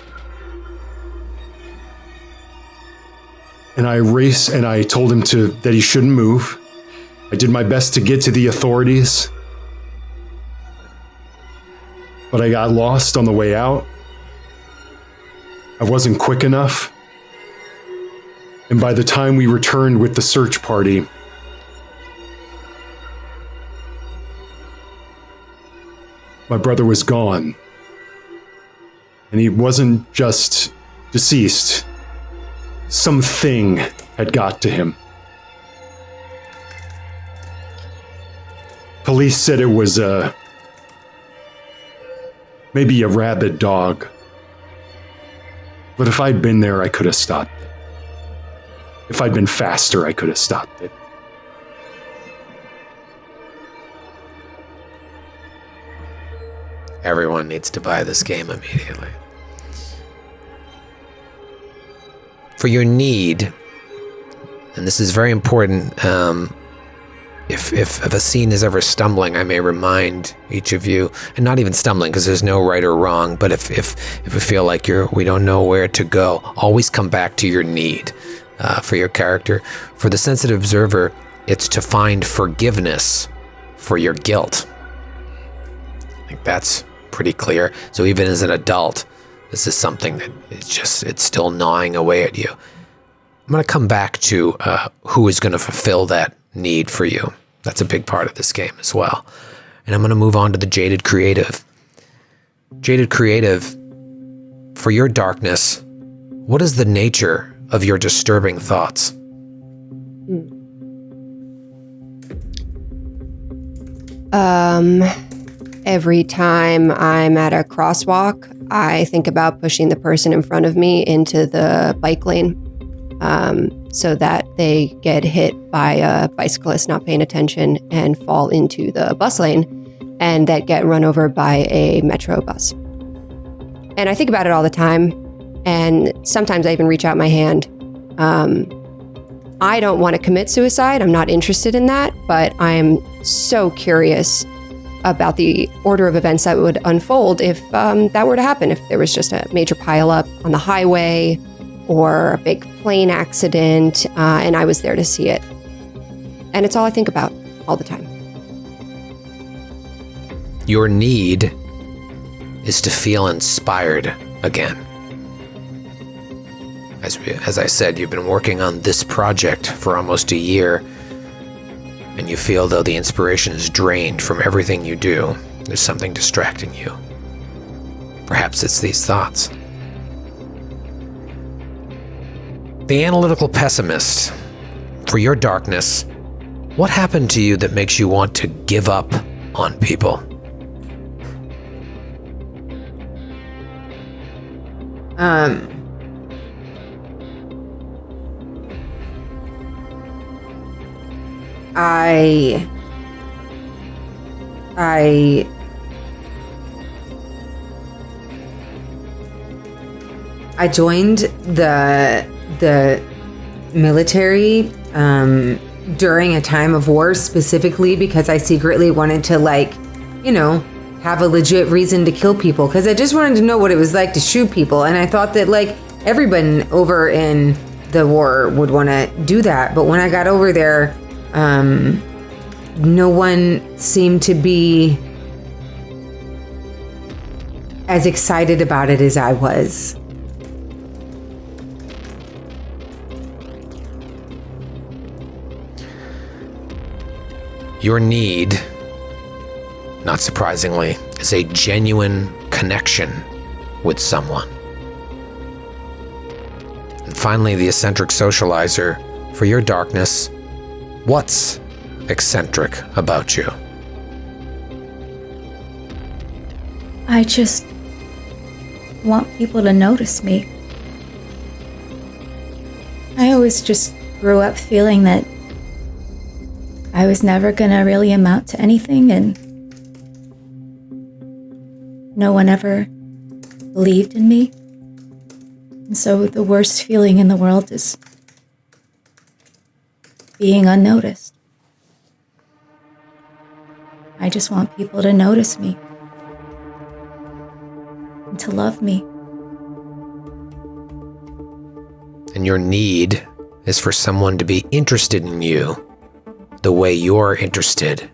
And I told him that he shouldn't move. I did my best to get to the authorities, but I got lost on the way out. I wasn't quick enough. And by the time we returned with the search party, my brother was gone. And he wasn't just deceased. Something had got to him. Police said it was maybe a rabid dog. But if I'd been there, I could have stopped it. If I'd been faster, I could have stopped it. Everyone needs to buy this game immediately. For your need, and this is very important, if a scene is ever stumbling, I may remind each of you, and not even stumbling because there's no right or wrong, but if we feel like we don't know where to go, always come back to your need for your character. For the sensitive observer, it's to find forgiveness for your guilt. I think that's pretty clear. So even as an adult, this is something that it's still gnawing away at you. I'm going to come back to who is going to fulfill that need for you. That's a big part of this game as well. And I'm going to move on to the Jaded Creative. Jaded Creative, for your darkness, what is the nature of your disturbing thoughts? Every time I'm at a crosswalk, I think about pushing the person in front of me into the bike lane so that they get hit by a bicyclist not paying attention and fall into the bus lane and that get run over by a metro bus. And I think about it all the time, and sometimes I even reach out my hand. I don't want to commit suicide. I'm not interested in that, but I am so curious about the order of events that would unfold if that were to happen, if there was just a major pileup on the highway or a big plane accident, and I was there to see it. And it's all I think about all the time. Your need is to feel inspired again. As I said, you've been working on this project for almost a year, and you feel though the inspiration is drained from everything you do. There's something distracting you. Perhaps it's these thoughts. The analytical pessimist. For your darkness, what happened to you that makes you want to give up on people? I joined the military during a time of war, specifically because I secretly wanted to, have a legit reason to kill people, because I just wanted to know what it was like to shoot people. And I thought that everyone over in the war would want to do that. But when I got over there, no one seemed to be as excited about it as I was. Your need, not surprisingly, is a genuine connection with someone. And finally, the eccentric socializer, for your darkness, what's eccentric about you? I just want people to notice me. I always just grew up feeling that I was never gonna really amount to anything, and no one ever believed in me. And so the worst feeling in the world is being unnoticed. I just want people to notice me and to love me. And your need is for someone to be interested in you the way you're interested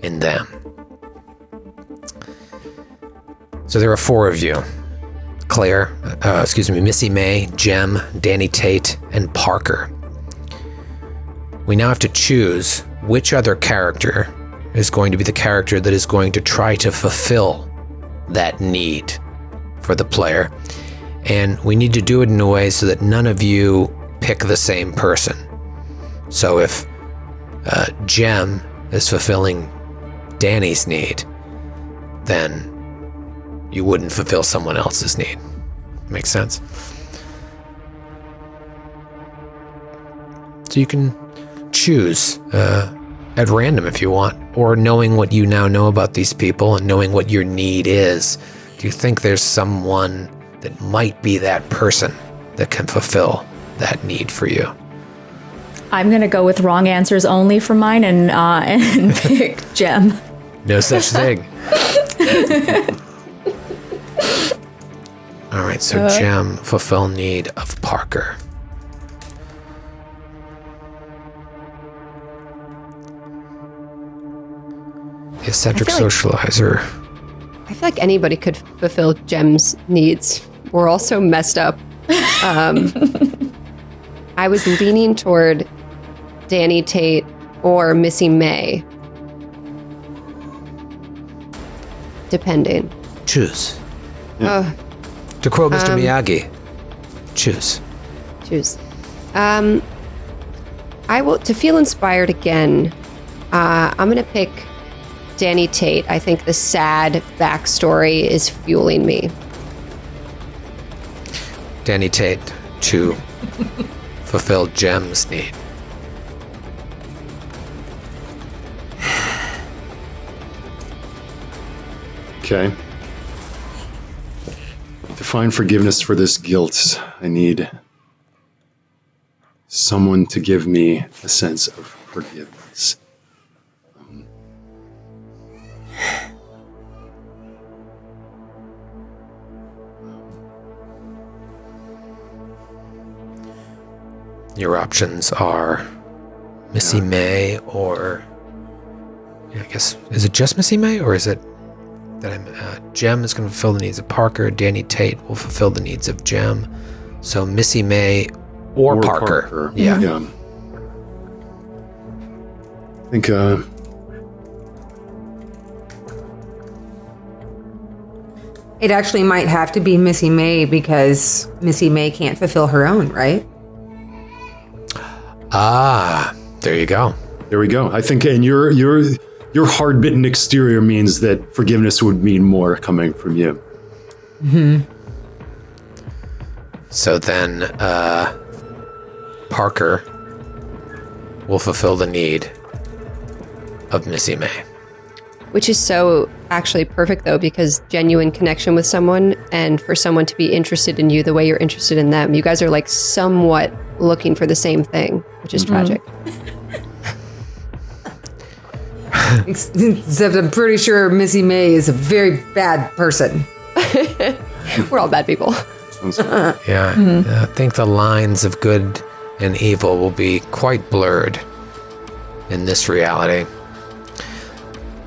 in them. So there are 4 of you. Missy May, Jem, Danny Tate, and Parker. We now have to choose which other character is going to be the character that is going to try to fulfill that need for the player. And we need to do it in a way so that none of you pick the same person. So if Jem is fulfilling Danny's need, then you wouldn't fulfill someone else's need. Makes sense? So you can choose at random if you want, or knowing what you now know about these people and knowing what your need is. Do you think there's someone that might be that person that can fulfill that need for you? I'm gonna go with wrong answers only for mine and pick Jem. No such thing. All right, so Jem, fulfill need of Parker. The eccentric socializer. I feel like anybody could fulfill Jem's needs. We're all so messed up. I was leaning toward Danny Tate or Missy May. Depending. Choose. Yeah. To quote Mr. Miyagi, choose. Choose. I will, to feel inspired again, I'm going to pick Danny Tate. I think the sad backstory is fueling me. Danny Tate to fulfill Jem's need. Okay. To find forgiveness for this guilt, I need someone to give me a sense of forgiveness. Your options are Missy May or... I guess, is it just Missy May, or is it that Jem is going to fulfill the needs of Parker, Danny Tate will fulfill the needs of Jem, so Missy May or Parker. Yeah. I think It actually might have to be Missy May because Missy May can't fulfill her own, right? Ah, there you go. There we go. I think, and your hard-bitten exterior means that forgiveness would mean more coming from you. Mm-hmm. So then, Parker will fulfill the need of Missy May. Which is so actually perfect, though, because genuine connection with someone and for someone to be interested in you the way you're interested in them. You guys are like somewhat looking for the same thing, which is tragic. Except I'm pretty sure Missy May is a very bad person. We're all bad people. Yeah, I think the lines of good and evil will be quite blurred in this reality.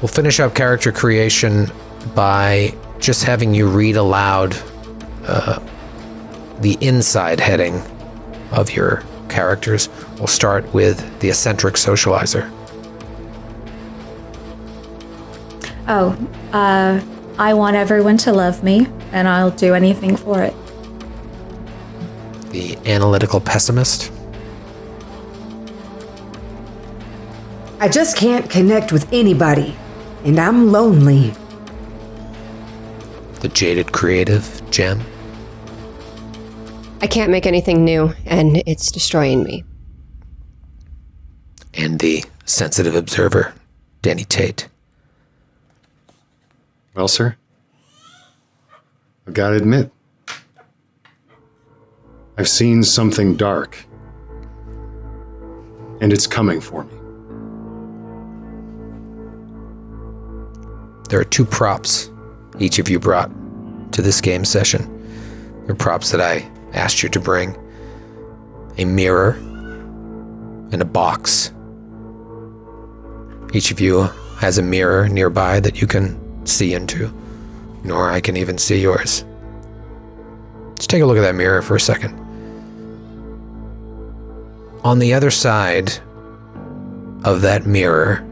We'll finish up character creation by just having you read aloud the inside heading of your characters. We'll start with the eccentric socializer. I want everyone to love me, and I'll do anything for it. The analytical pessimist. I just can't connect with anybody, and I'm lonely. The jaded creative gem. I can't make anything new, and it's destroying me. And the sensitive observer, Danny Tate. Well, sir, I've got to admit, I've seen something dark, and it's coming for me. There are 2 props each of you brought to this game session. They're props that I asked you to bring. A mirror and a box. Each of you has a mirror nearby that you can see into. Nor I can even see yours. Let's take a look at that mirror for a second. On the other side of that mirror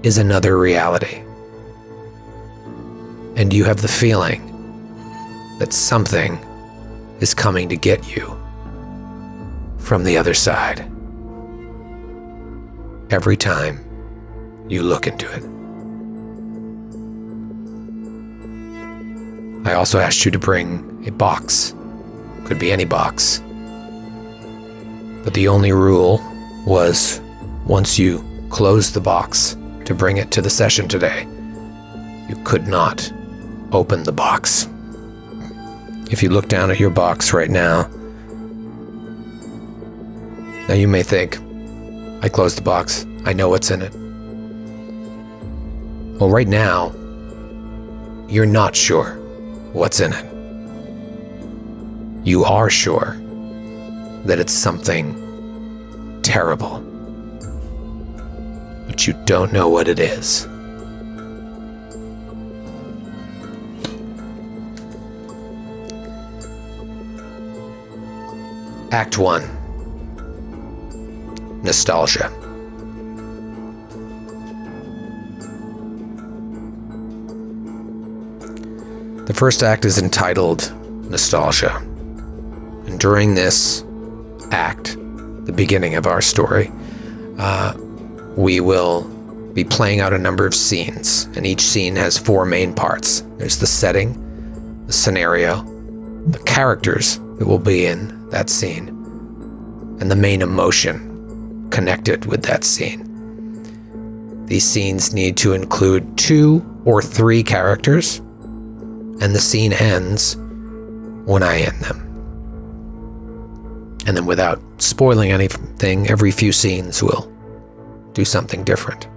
is another reality. And you have the feeling that something is coming to get you from the other side. Every time you look into it. I also asked you to bring a box. Could be any box. But the only rule was once you closed the box to bring it to the session today, you could not open the box. If you look down at your box right now you may think, I closed the box, I know what's in it. Well, right now, you're not sure what's in it. You are sure that it's something terrible, but you don't know what it is. Act 1. Nostalgia. The first act is entitled Nostalgia. And during this act, the beginning of our story, we will be playing out a number of scenes. And each scene has 4 main parts. There's the setting, the scenario, the characters that will be in that scene, and the main emotion connected with that scene. These scenes need to include 2 or 3 characters, and the scene ends when I end them. And then without spoiling anything, every few scenes will do something different.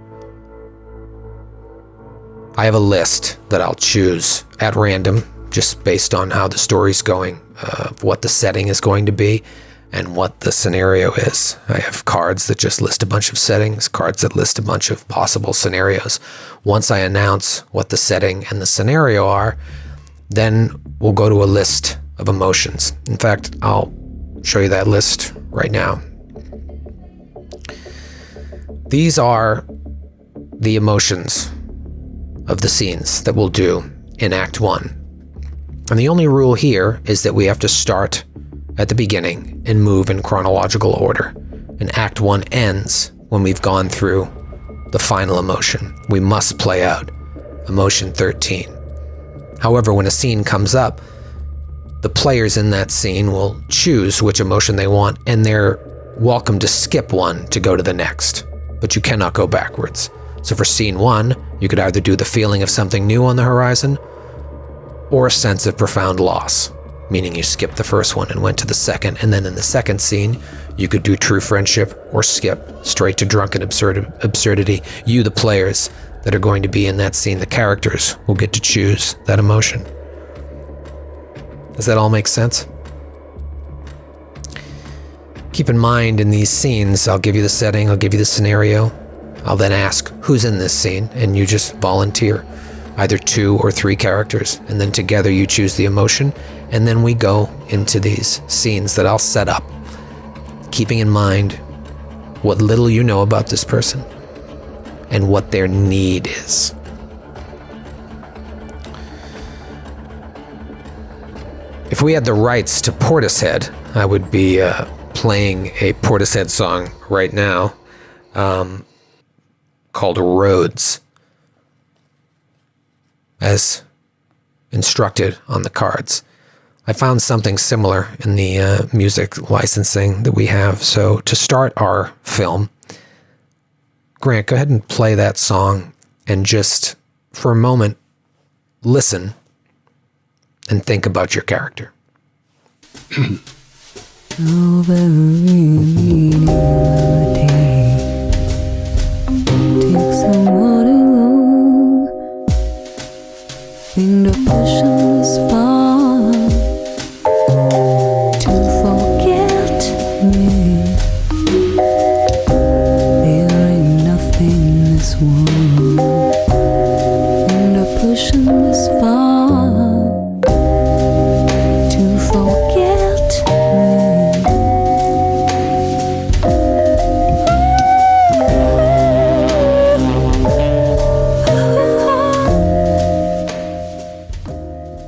I have a list that I'll choose at random, just based on how the story's going, of what the setting is going to be, and what the scenario is. I have cards that just list a bunch of settings, cards that list a bunch of possible scenarios. Once I announce what the setting and the scenario are, then we'll go to a list of emotions. In fact, I'll show you that list right now. These are the emotions of the scenes that we'll do in Act 1. And the only rule here is that we have to start at the beginning and move in chronological order. And Act 1 ends when we've gone through the final emotion. We must play out emotion 13. However, when a scene comes up, the players in that scene will choose which emotion they want, and they're welcome to skip one to go to the next. But you cannot go backwards. So for scene 1, you could either do the feeling of something new on the horizon, or a sense of profound loss, meaning you skipped the first one and went to the second, and then in the second scene, you could do true friendship or skip straight to drunken absurdity. You, the players that are going to be in that scene, the characters, will get to choose that emotion. Does that all make sense? Keep in mind in these scenes, I'll give you the setting, I'll give you the scenario. I'll then ask who's in this scene, and you just volunteer either 2 or 3 characters, and then together you choose the emotion, and then we go into these scenes that I'll set up, keeping in mind what little you know about this person and what their need is. If we had the rights to Portishead, I would be playing a Portishead song right now called Roads, as instructed on the cards. I found something similar in the music licensing that we have. So to start our film, Grant, go ahead and play that song and just for a moment listen and think about your character.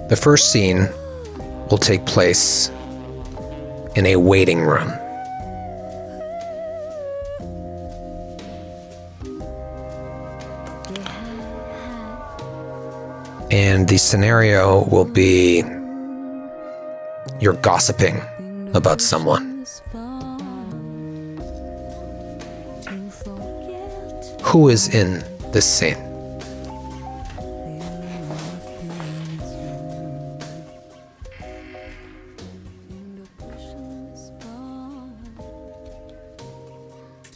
The first scene will take place in a waiting room. And the scenario will be you're gossiping about someone. Who is in this scene?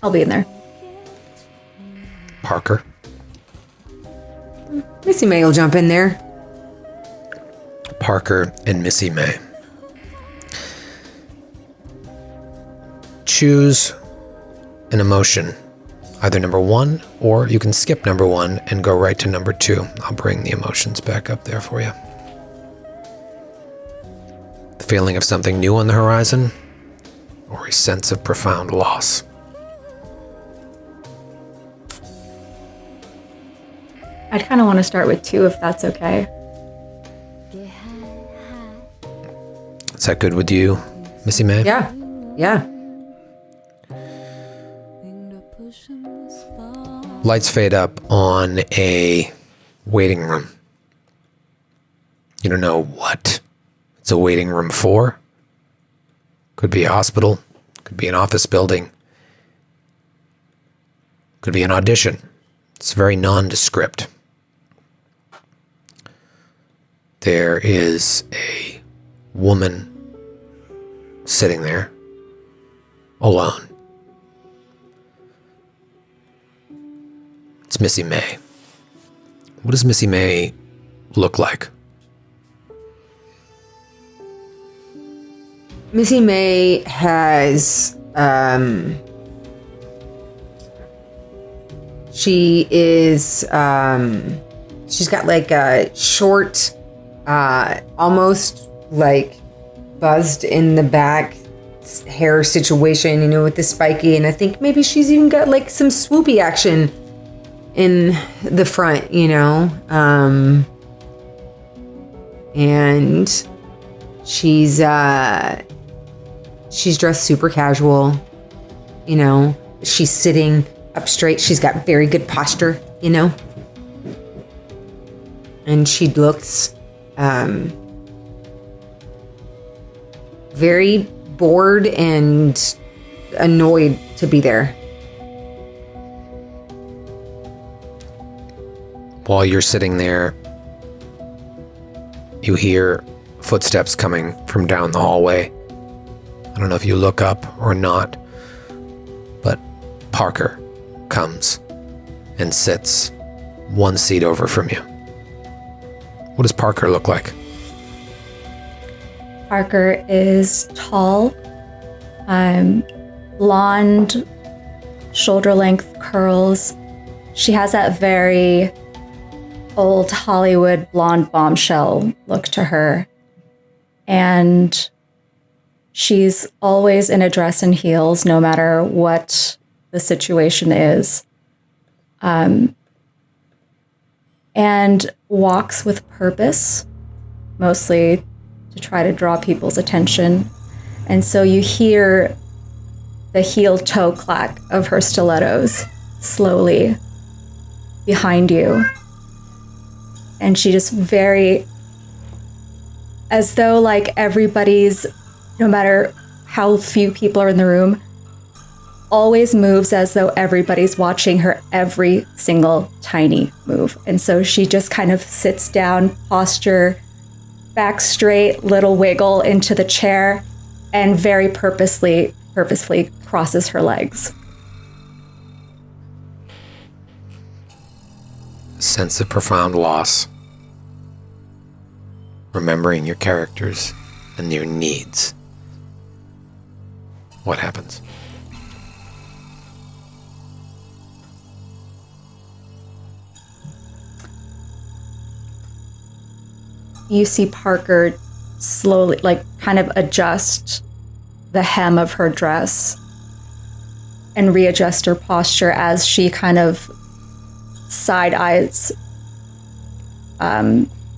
I'll be in there. Parker. Missy May will jump in there. Parker and Missy May. Choose an emotion, either number 1, or you can skip number 1 and go right to number 2. I'll bring the emotions back up there for you. The feeling of something new on the horizon, or a sense of profound loss. I'd kind of want to start with 2 if that's okay. Is that good with you, Missy May? Yeah. Yeah. Lights fade up on a waiting room. You don't know what it's a waiting room for. Could be a hospital, could be an office building, could be an audition. It's very nondescript. There is a woman sitting there, alone. It's Missy May. What does Missy May look like? Missy May has, she is, she's got like a short, almost like buzzed in the back hair situation, you know, with the spiky. And I think maybe she's even got like some swoopy action in the front, you know. And she's dressed super casual, you know. She's sitting up straight. She's got very good posture, you know. And she looks very bored and annoyed to be there. While you're sitting there, you hear footsteps coming from down the hallway. I don't know if you look up or not, but Parker comes and sits one seat over from you. What does Parker look like? Parker is tall, blonde, shoulder-length curls. She has that very old Hollywood blonde bombshell look to her. And she's always in a dress and heels, no matter what the situation is. And walks with purpose, mostly to try to draw people's attention. And so you hear the heel-toe clack of her stilettos slowly behind you. And she just as though like everybody's, no matter how few people are in the room, always moves as though everybody's watching her every single tiny move. And so she just kind of sits down, posture, back straight, little wiggle into the chair, and very purposefully crosses her legs. Sense of profound loss. Remembering your characters and your needs. What happens? You see Parker slowly, like, kind of adjust the hem of her dress and readjust her posture as she kind of side-eyes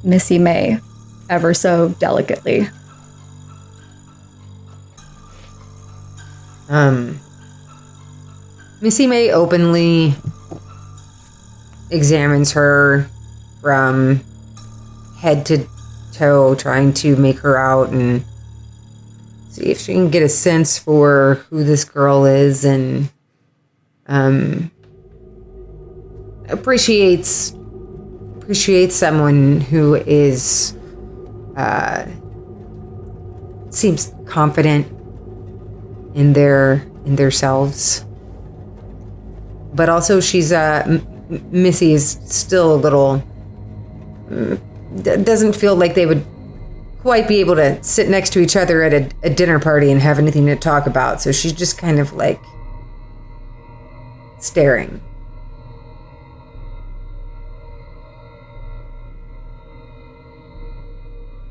Missy May ever so delicately. Missy May openly examines her from head to toe, trying to make her out and see if she can get a sense for who this girl is, and appreciates someone who is seems confident in their selves, but also she's Missy is still a little doesn't feel like they would quite be able to sit next to each other at a dinner party and have anything to talk about. So she's just kind of like staring.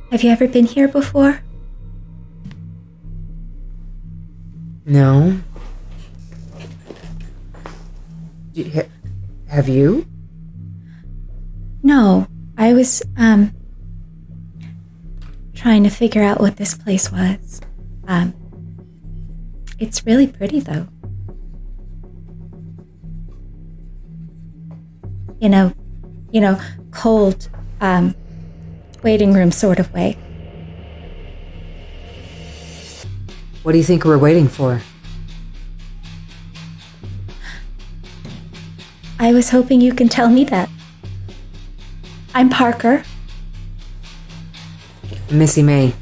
Have you ever been here before? No. Have you? No. I was, trying to figure out what this place was. It's really pretty, though. You know, cold, waiting room sort of way. What do you think we're waiting for? I was hoping you can tell me that. I'm Parker. Missy May.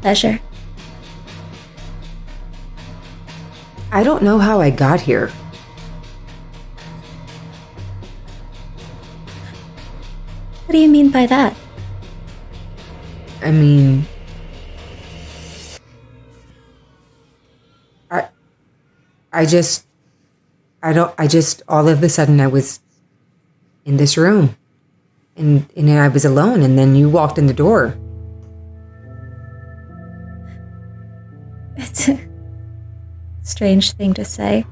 Pleasure. I don't know how I got here. What do you mean by that? I mean, I just all of a sudden I was in this room and I was alone, and then you walked in the door. It's a strange thing to say.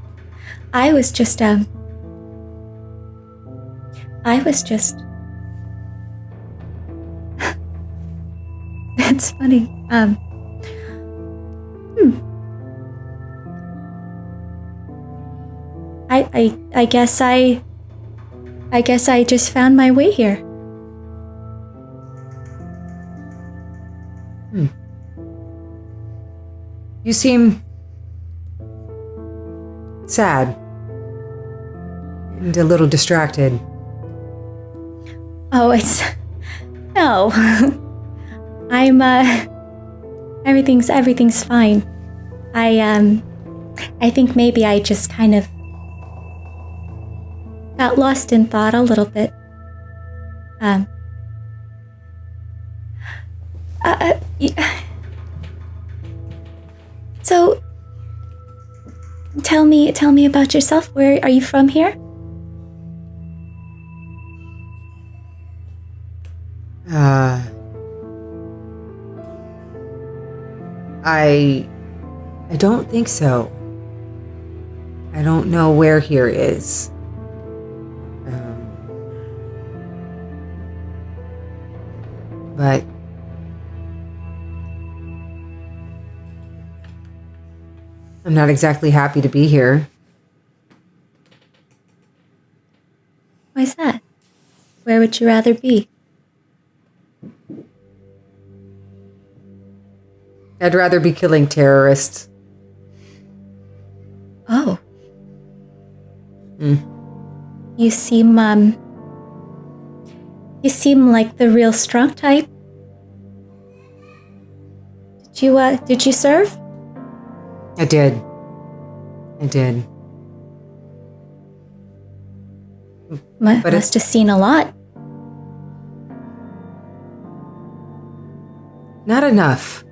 I was just it's funny. I guess I just found my way here. You seem sad and a little distracted. Oh, no. I'm everything's fine. I think maybe I just kind of got lost in thought a little bit. So, tell me about yourself. Where are you from here? I don't think so. I don't know where here is. But I'm not exactly happy to be here. Why's that? Where would you rather be? I'd rather be killing terrorists. Oh. You seem like the real strong type. Did you serve? I did. Must have seen a lot. Not enough.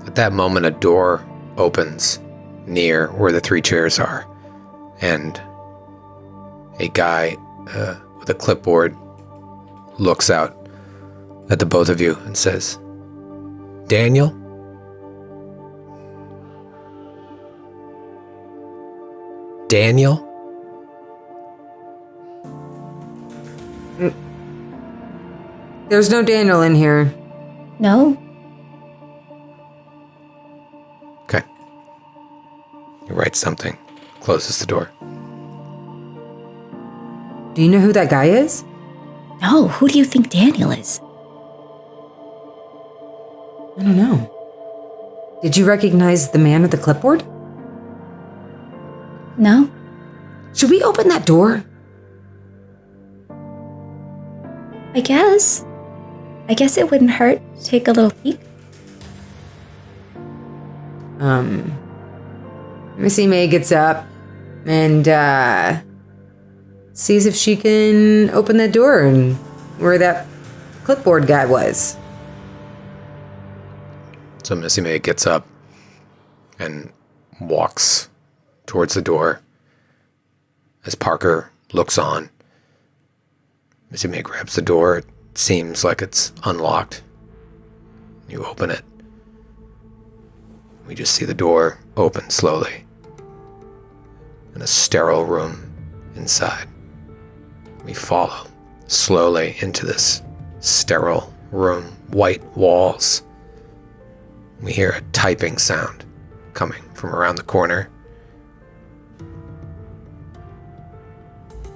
At that moment, a door opens near where the 3 chairs are, and a guy with a clipboard looks out at the both of you and says, "Daniel?" Daniel? There's no Daniel in here. No. Okay. He writes something, closes the door. Do you know who that guy is? No, who do you think Daniel is? I don't know. Did you recognize the man with the clipboard? No. Should we open that door? I guess it wouldn't hurt to take a little peek. Missy May gets up and sees if she can open the door and where that clipboard guy was. So Missy May gets up and walks towards the door as Parker looks on. Missy May grabs the door. It seems like it's unlocked. You open it. We just see the door open slowly. And a sterile room inside. We follow slowly into this sterile room. White walls. We hear a typing sound coming from around the corner.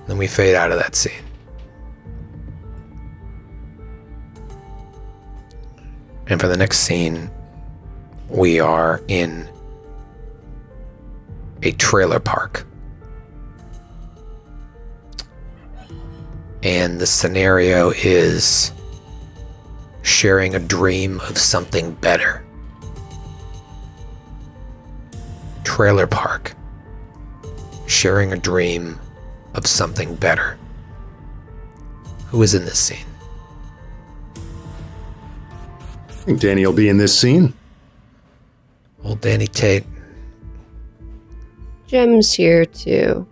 Then we fade out of that scene. And for the next scene, we are in a trailer park. And the scenario is sharing a dream of something better. Trailer park. Sharing a dream of something better. Who is in this scene? I think Danny will be in this scene. Old Danny Tate. Jem's here too.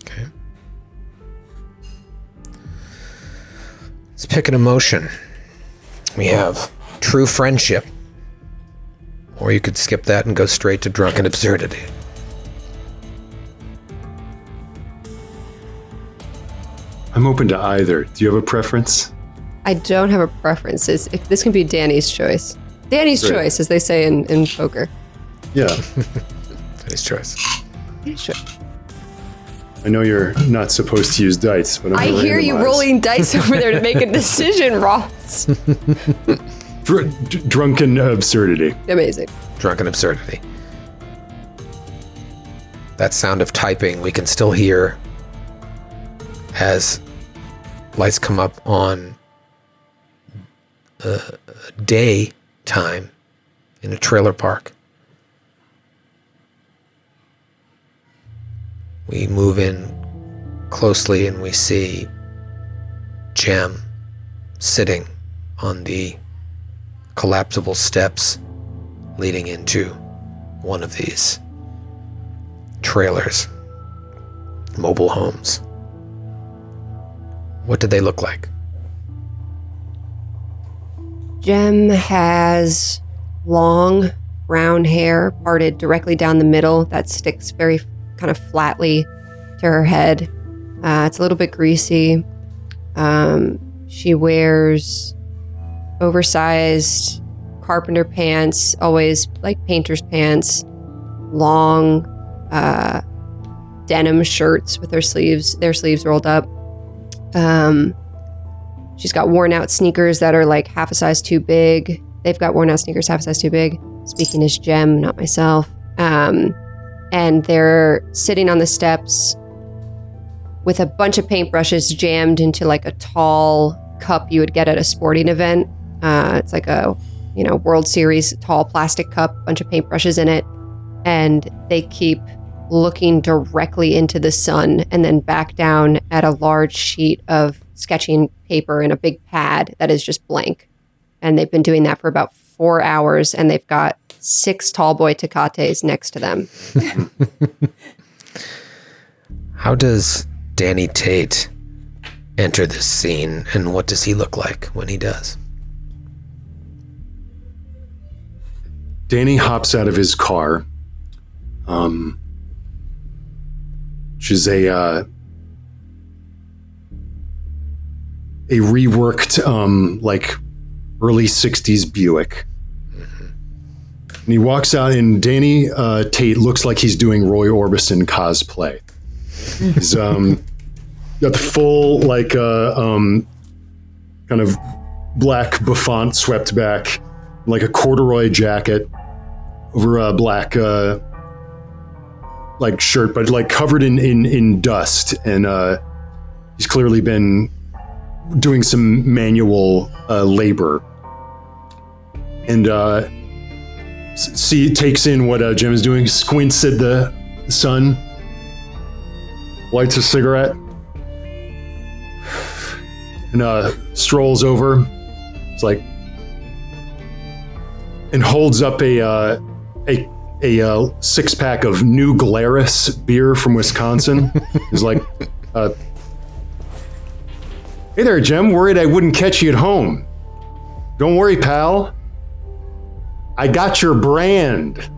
Okay. Let's pick an emotion. We have true friendship. Or you could skip that and go straight to drunken absurdity. I'm open to either. Do you have a preference? I don't have a preference. This can be Danny's choice. Danny's Great. choice, as they say in poker. Yeah. His choice. Danny's choice. I know you're not supposed to use dice, but I I'm gonna hear you randomize. rolling dice over there to make a decision, Ross. Drunken absurdity. Amazing. Drunken absurdity. That sound of typing we can still hear as lights come up on day time in a trailer park. We move in closely and we see Jem sitting on the collapsible steps leading into one of these trailers, mobile homes. What did they look like? Jem has long brown hair parted directly down the middle that sticks very kind of flatly to her head. It's a little bit greasy. She wears oversized carpenter pants, always like painter's pants, long denim shirts with their sleeves rolled up. She's got worn out sneakers that are like half a size too big. They've got worn out sneakers half a size too big. Speaking as Jem, not myself. And they're sitting on the steps with a bunch of paintbrushes jammed into like a tall cup you would get at a sporting event. It's like a, World Series tall plastic cup, bunch of paintbrushes in it. And they keep looking directly into the sun and then back down at a large sheet of sketching paper in a big pad that is just blank. And they've been doing that for about 4 hours, and they've got 6 tall boy Tecates next to them. How does Danny Tate enter this scene, and what does he look like when he does? Danny hops out of his car, which is a reworked, like early 60s Buick. And he walks out, and Danny Tate looks like he's doing Roy Orbison cosplay. He's got the full, like, kind of black bouffant swept back, like a corduroy jacket over a black, like, shirt, but, like, covered in dust. And he's clearly been doing some manual labor. And takes in what Jem is doing, squints at the sun, lights a cigarette, and strolls over. It's like, and holds up a 6-pack of New Glarus beer from Wisconsin. He's like, "Hey there, Jem. Worried I wouldn't catch you at home. Don't worry, pal. I got your brand.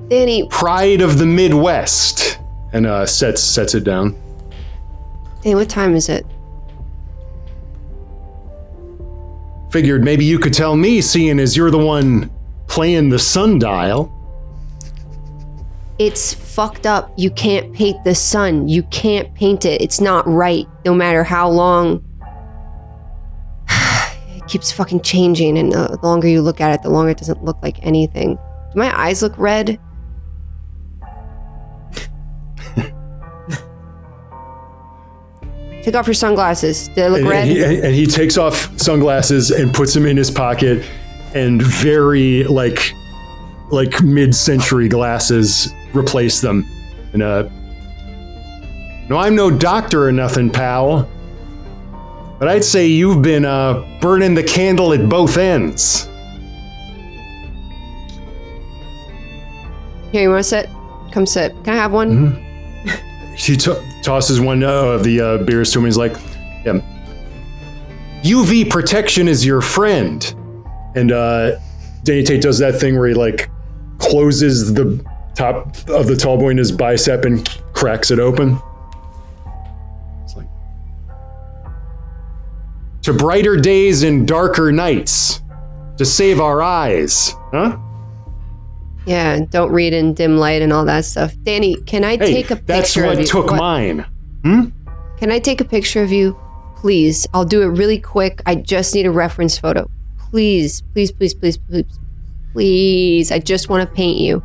Danny. Pride of the Midwest." And sets it down. Danny, what time is it? Figured maybe you could tell me, seeing as you're the one playing the sundial. It's fucked up. You can't paint the sun. You can't paint it. It's not right, no matter how long. It keeps fucking changing, and the longer you look at it, the longer it doesn't look like anything. Do my eyes look red? Take off your sunglasses. Do they look red? And he takes off sunglasses and puts them in his pocket, and very like mid-century glasses replace them. And no, I'm no doctor or nothing, pal, but I'd say you've been burning the candle at both ends. Here, you want to sit? Come sit. Can I have one? Mm-hmm. She tosses one of the beers to him. He's like, "Yeah, UV protection is your friend." And Danny Tate does that thing where he like closes the top of the tall boy in his bicep and cracks it open. It's like, "To brighter days and darker nights, to save our eyes, huh?" Yeah, don't read in dim light and all that stuff. Danny, can I take a picture that's of you? what took mine. Can I take a picture of you? Please. I'll do it really quick. I just need a reference photo. Please, please, please, please, please, please. I just want to paint you.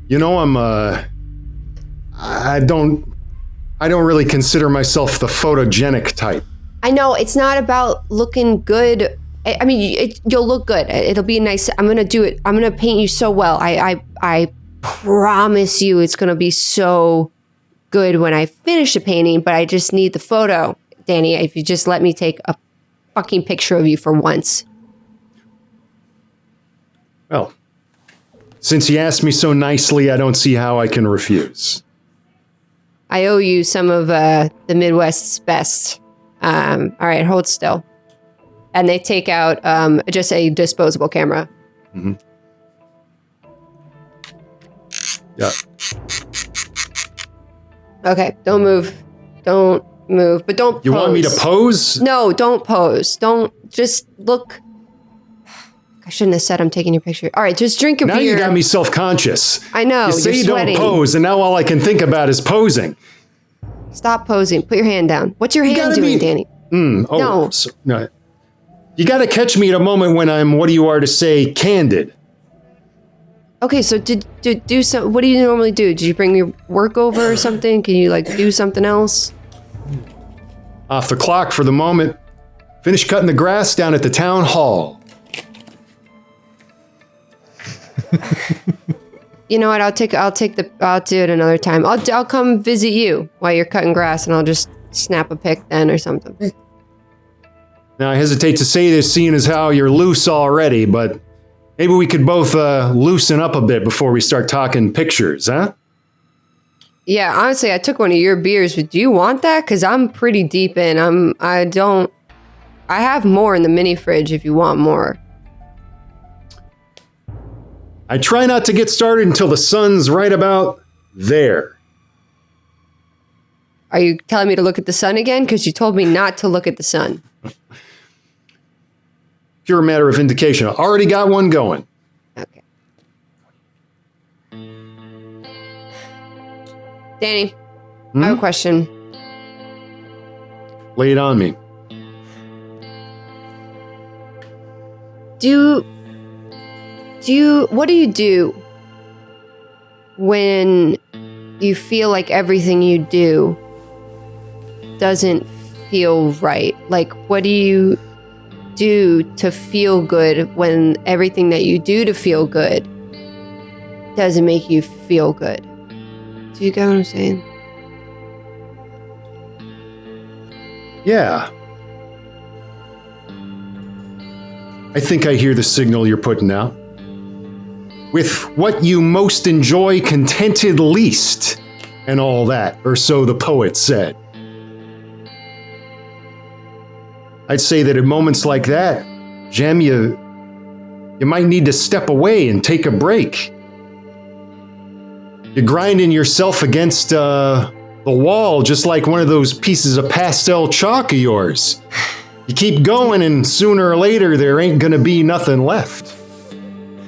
You know, I don't really consider myself the photogenic type. I know it's not about looking good. I mean, you'll look good. It'll be nice. I'm going to do it. I'm going to paint you so well. I promise you it's going to be so good when I finish the painting, but I just need the photo. Danny, if you just let me take a fucking picture of you for once. Well, since you asked me so nicely, I don't see how I can refuse. I owe you some of the Midwest's best. All right, hold still. And they take out just a disposable camera. Mm-hmm. Yeah. Okay, don't move. Don't move, but don't pose. You want me to pose? No, don't pose. Don't, just look. I shouldn't have said I'm taking your picture. All right, just drink your beer. Now you got me self-conscious. I know, You say you're you sweating. don't pose, and now all I can think about is posing. Stop posing. Put your hand down. What's your hand doing, Danny? No. No. You got to catch me at a moment when I'm, what do you are to say, candid. Okay, so do some. What do you normally do? Did you bring your work over or something? Can you like do something else? Off the clock for the moment. Finished cutting the grass down at the town hall. You know what? I'll do it another time. I'll come visit you while you're cutting grass, and I'll just snap a pic then or something. Now I hesitate to say this, seeing as how you're loose already, but maybe we could both loosen up a bit before we start talking pictures, huh? Yeah, honestly, I took one of your beers, but do you want that? Because I'm pretty deep in. I have more in the mini fridge if you want more. I try not to get started until the sun's right about there. Are you telling me to look at the sun again? Because you told me not to look at the sun. Pure matter of indication. I already got one going. Okay. Danny, I have a question. Lay it on me. What do you do when you feel like everything you do doesn't feel right? Like, what do you do to feel good when everything that you do to feel good doesn't make you feel good? Do you get what I'm saying? Yeah. I think I hear the signal you're putting out. With what you most enjoy contented least, and all that, or so the poet said. I'd say that at moments like that, Jem, you might need to step away and take a break. You're grinding yourself against the wall just like one of those pieces of pastel chalk of yours. You keep going and sooner or later there ain't gonna be nothing left.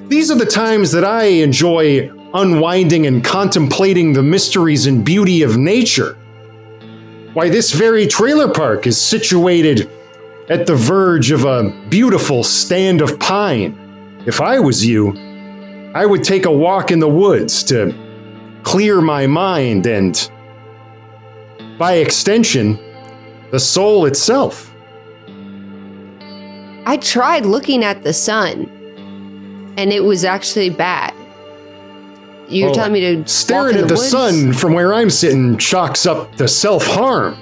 These are the times that I enjoy unwinding and contemplating the mysteries and beauty of nature. Why, this very trailer park is situated at the verge of a beautiful stand of pine. If I was you, I would take a walk in the woods to clear my mind and, by extension, the soul itself. I tried looking at the sun, and it was actually bad. You're telling me to staring walk in at the woods? sun from where I'm sitting chalks up to self-harm.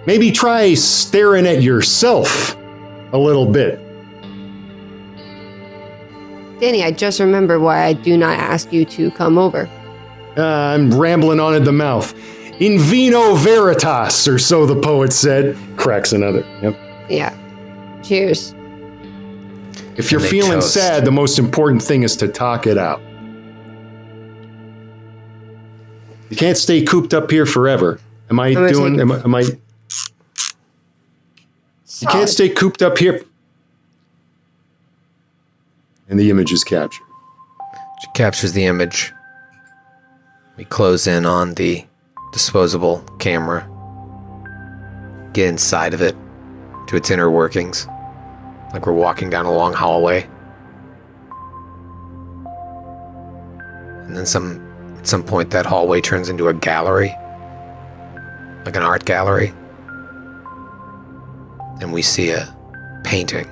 Maybe try staring at yourself a little bit. Danny, I just remembered why I do not ask you to come over. I'm rambling on at the mouth. In vino veritas, or so the poet said. Cracks another. Yep. Yeah. Cheers. If you're And they feeling toast. sad, the most important thing is to talk it out. You can't stay cooped up here forever. Am I gonna doing? take- Am I? You can't stay cooped up here. And the image is captured. She captures the image. We close in on the disposable camera. Get inside of it to its inner workings. Like we're walking down a long hallway. And then at some point that hallway turns into a gallery. Like an art gallery. And we see a painting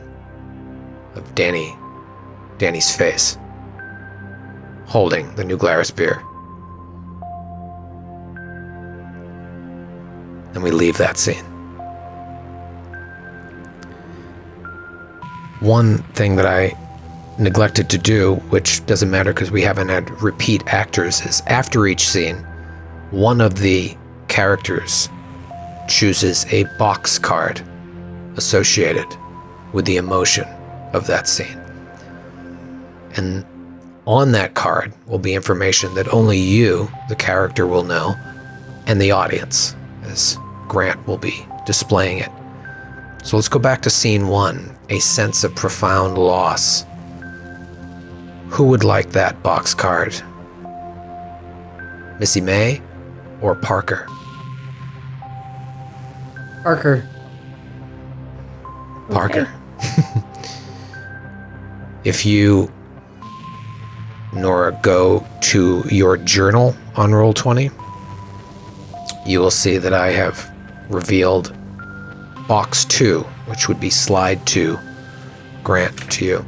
of Danny's face, holding the New Glarus beer. and we leave that scene. One thing that I neglected to do, which doesn't matter because we haven't had repeat actors, is after each scene, one of the characters chooses a box card associated with the emotion of that scene. And on that card will be information that only you, the character, will know, and the audience, as Grant will be displaying it. So let's go back to scene 1, a sense of profound loss. Who would like that box card? Missy May or Parker? Parker. Parker. If you, Noura, go to your journal on Roll20, you will see that I have revealed box 2, which would be slide 2, Grant, to you.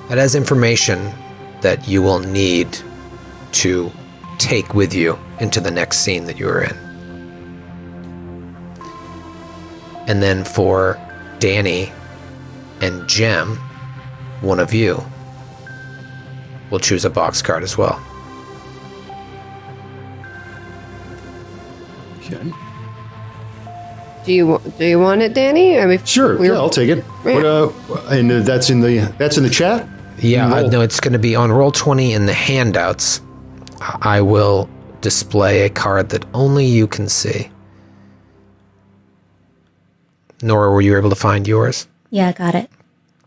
That has information that you will need to take with you into the next scene that you are in. And then for Danny and Jem, one of you will choose a box card as well. Okay. Do you want it, Danny? I mean, Sure. Yeah, I'll take it. Yeah. What, and that's in the chat? Yeah, no, it's going to be on Roll20 in the handouts. I will display a card that only you can see. Noura, were you able to find yours? Yeah, got it.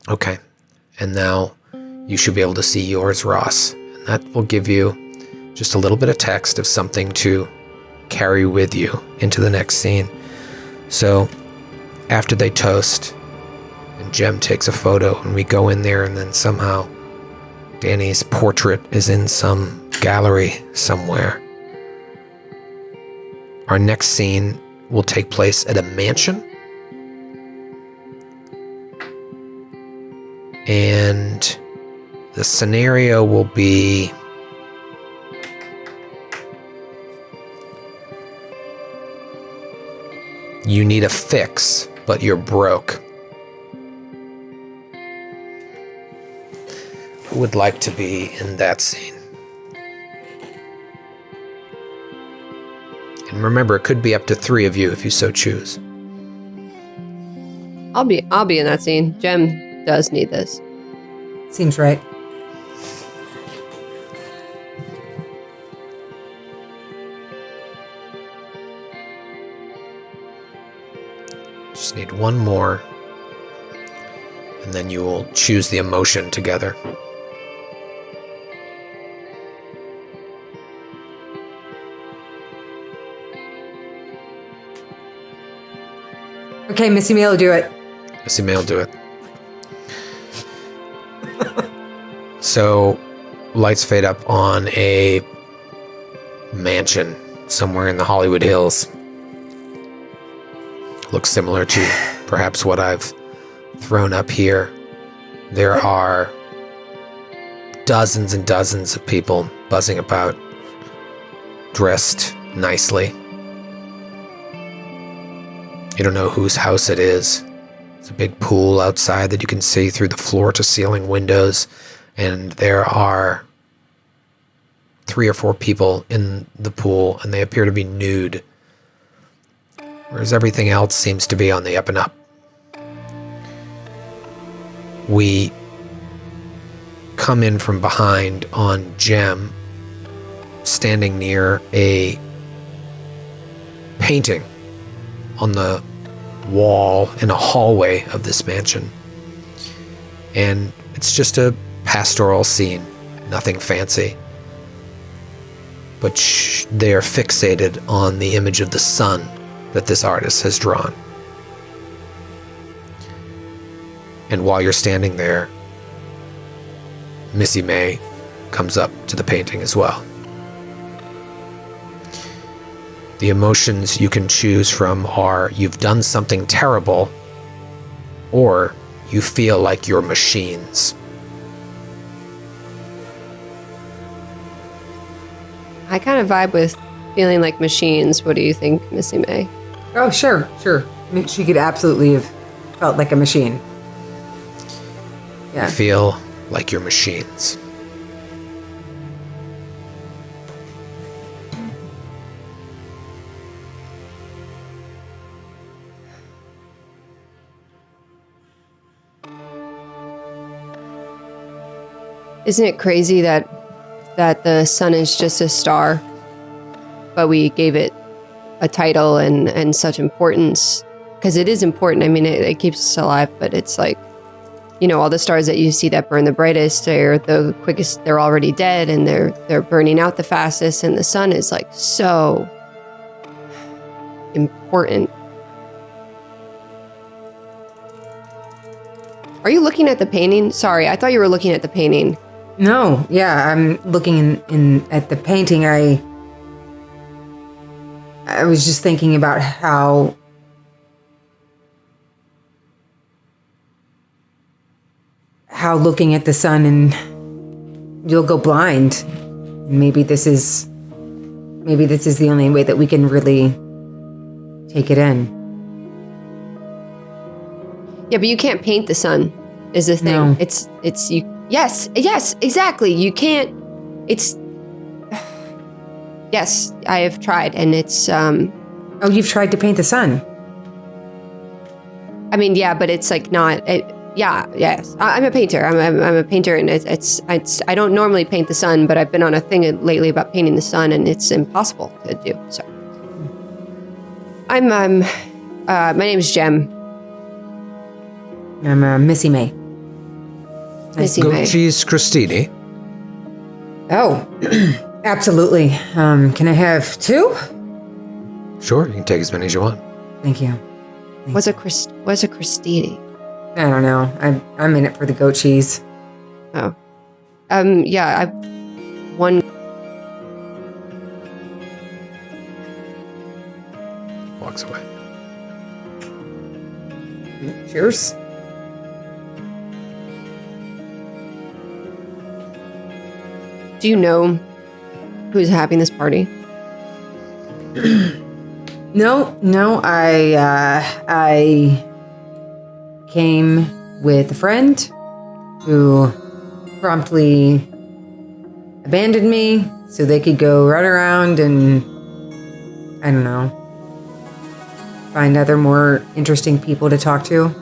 Okay. And now you should be able to see yours, Ross. And that will give you just a little bit of text of something to carry with you into the next scene. So after they toast, and Jem takes a photo, and we go in there, and then somehow Danny's portrait is in some gallery somewhere. Our next scene will take place at a mansion. And the scenario will be you need a fix, but you're broke. Who would like to be in that scene? And remember, it could be up to 3 of you if you so choose. I'll be in that scene. Jem does need this. Seems right. Just need one more, and then you will choose the emotion together. Okay, Missy May will do it. Missy May will do it. So, lights fade up on a mansion somewhere in the Hollywood Hills. Looks similar to perhaps what I've thrown up here. There are dozens and dozens of people buzzing about, dressed nicely. You don't know whose house it is. There's a big pool outside that you can see through the floor-to-ceiling windows, and there are 3 or 4 people in the pool, and they appear to be nude, whereas everything else seems to be on the up and up. We come in from behind on Jem, standing near a painting on the wall in a hallway of this mansion. And it's just a pastoral scene, nothing fancy. But they're fixated on the image of the sun that this artist has drawn. And while you're standing there, Missy May comes up to the painting as well. The emotions you can choose from are you've done something terrible, or you feel like you're machines. I kind of vibe with feeling like machines. What do you think, Missy May? Oh, sure. I mean, she could absolutely have felt like a machine. Yeah. Feel like you're machines. Isn't it crazy that the sun is just a star, but we gave it a title and such importance? Because it is important. I mean, it keeps us alive, but it's like, you know, all the stars that you see that burn the brightest, they're the quickest, they're already dead, and they're burning out the fastest, and the sun is like so important. Are you looking at the painting? Sorry, I thought you were looking at the painting. No, yeah, I'm looking at the painting. I was just thinking about how looking at the sun and you'll go blind. Maybe this is the only way that we can really take it in. Yeah, but you can't paint the sun, is the thing. No. It's you. Yes, exactly. You can't. It's. Yes, I have tried, and it's. Oh, you've tried to paint the sun. I mean, yeah, but it's like not. Yes, I'm a painter. I'm a painter, and it's. I don't normally paint the sun, but I've been on a thing lately about painting the sun, and it's impossible to do. So. My name's Jem. I'm Missy May. Missy Goat May. cheese crostini. Oh, absolutely. Can I have 2? Sure, you can take as many as you want. Thank you. What's a crostini? I don't know. I'm in it for the goat cheese. Oh. Yeah, I one. Walks away. Cheers. Do you know who's having this party? No. I came with a friend who promptly abandoned me so they could go run around and, I don't know, find other more interesting people to talk to.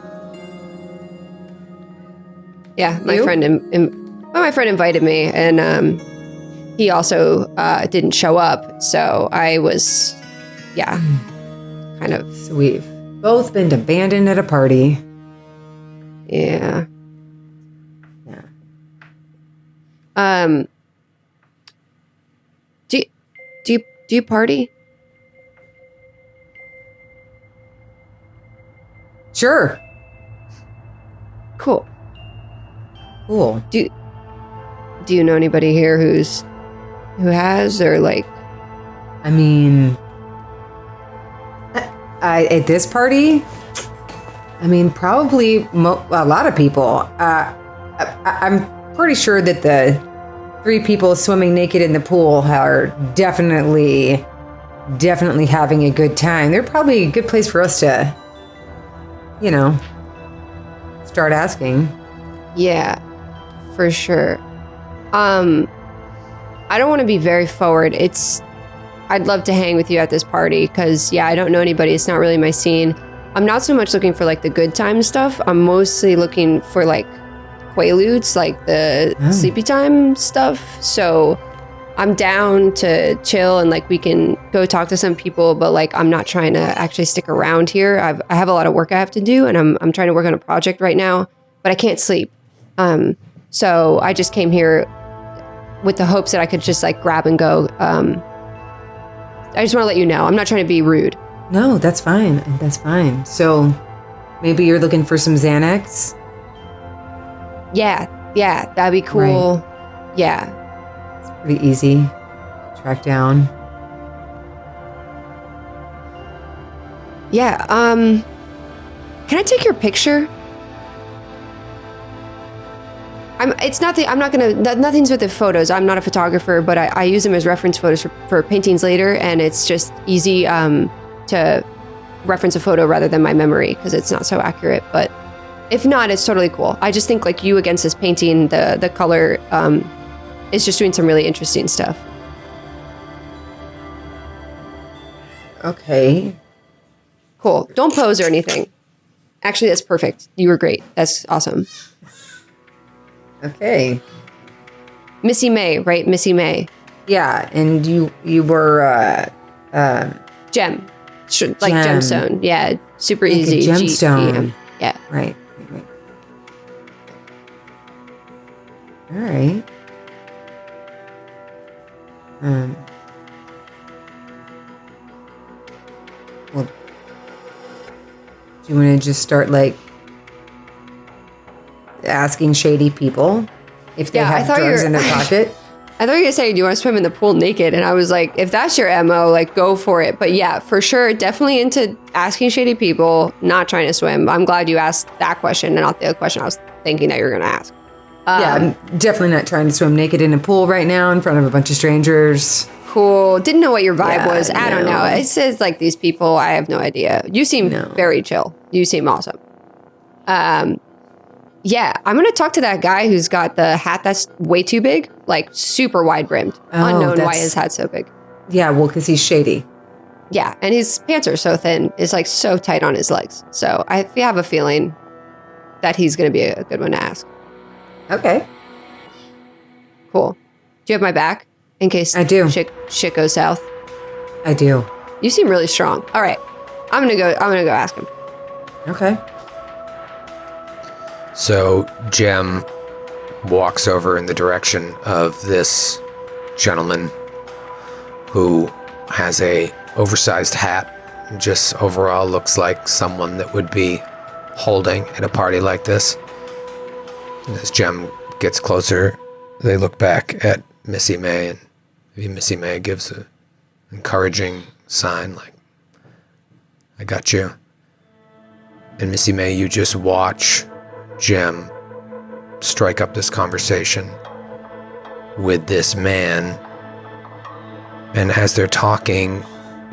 Yeah, my You? friend. My friend invited me, and he also didn't show up. So I was, kind of. So we've both been abandoned at a party. Yeah. Yeah. Do you party? Sure. Cool. Cool. Do you know anybody here who has, or like? I mean, at this party, I mean, probably a lot of people. I'm pretty sure that the 3 people swimming naked in the pool are definitely having a good time. They're probably a good place for us to, start asking. Yeah, for sure. I don't want to be very forward. I'd love to hang with you at this party because, I don't know anybody. It's not really my scene. I'm not so much looking for like the good time stuff. I'm mostly looking for like quaaludes, like the sleepy time stuff. So I'm down to chill and like we can go talk to some people, but like I'm not trying to actually stick around here. I have a lot of work I have to do, and I'm trying to work on a project right now, but I can't sleep. So I just came here with the hopes that I could just like grab and go. I just want to let you know, I'm not trying to be rude. No, that's fine. That's fine. So maybe you're looking for some Xanax? Yeah, that'd be cool. Right. Yeah. It's pretty easy to track down. Yeah, can I take your picture? Nothing's with the photos. I'm not a photographer, but I use them as reference photos for paintings later, and it's just easy to reference a photo rather than my memory because it's not so accurate. But if not, it's totally cool. I just think like you against this painting, the color is just doing some really interesting stuff. Okay. Cool. Don't pose or anything. Actually, that's perfect. You were great. That's awesome. Okay. Missy May, right? Missy May. Yeah, and you were Gem. Like Gem. gemstone. Yeah. Super Like a easy. gemstone. GEM. Yeah. right. All right. Well, do you want to just start like asking shady people if they Yeah, I have thought you drugs were- in their pocket? I thought you were saying, do you want to swim in the pool naked? And I was like, if that's your MO, like go for it. But yeah, for sure, definitely into asking shady people, not trying to swim. I'm glad you asked that question and not the question I was thinking that you were going to ask. Yeah, I'm definitely not trying to swim naked in a pool right now in front of a bunch of strangers. Cool. Didn't know what your vibe Yeah, was. I don't no. know. It says like these people, I have no idea. You seem very chill. You seem awesome. Yeah, I'm going to talk to that guy who's got the hat that's way too big, like super wide brimmed. Unknown why that's- his hat's so big. Yeah, well, because he's shady. Yeah, and his pants are so thin. It's like so tight on his legs. So I have a feeling that he's going to be a good one to ask. Okay. Cool. Do you have my back in case I do. Shit goes south? I do. You seem really strong. All right, I'm gonna go ask him. Okay. So Jem walks over in the direction of this gentleman who has a oversized hat. Just overall looks like someone that would be holding at a party like this. And as Jem gets closer, they look back at Missy May, and maybe Missy May gives an encouraging sign like, I got you. And Missy May, you just watch Jem strike up this conversation with this man. And as they're talking,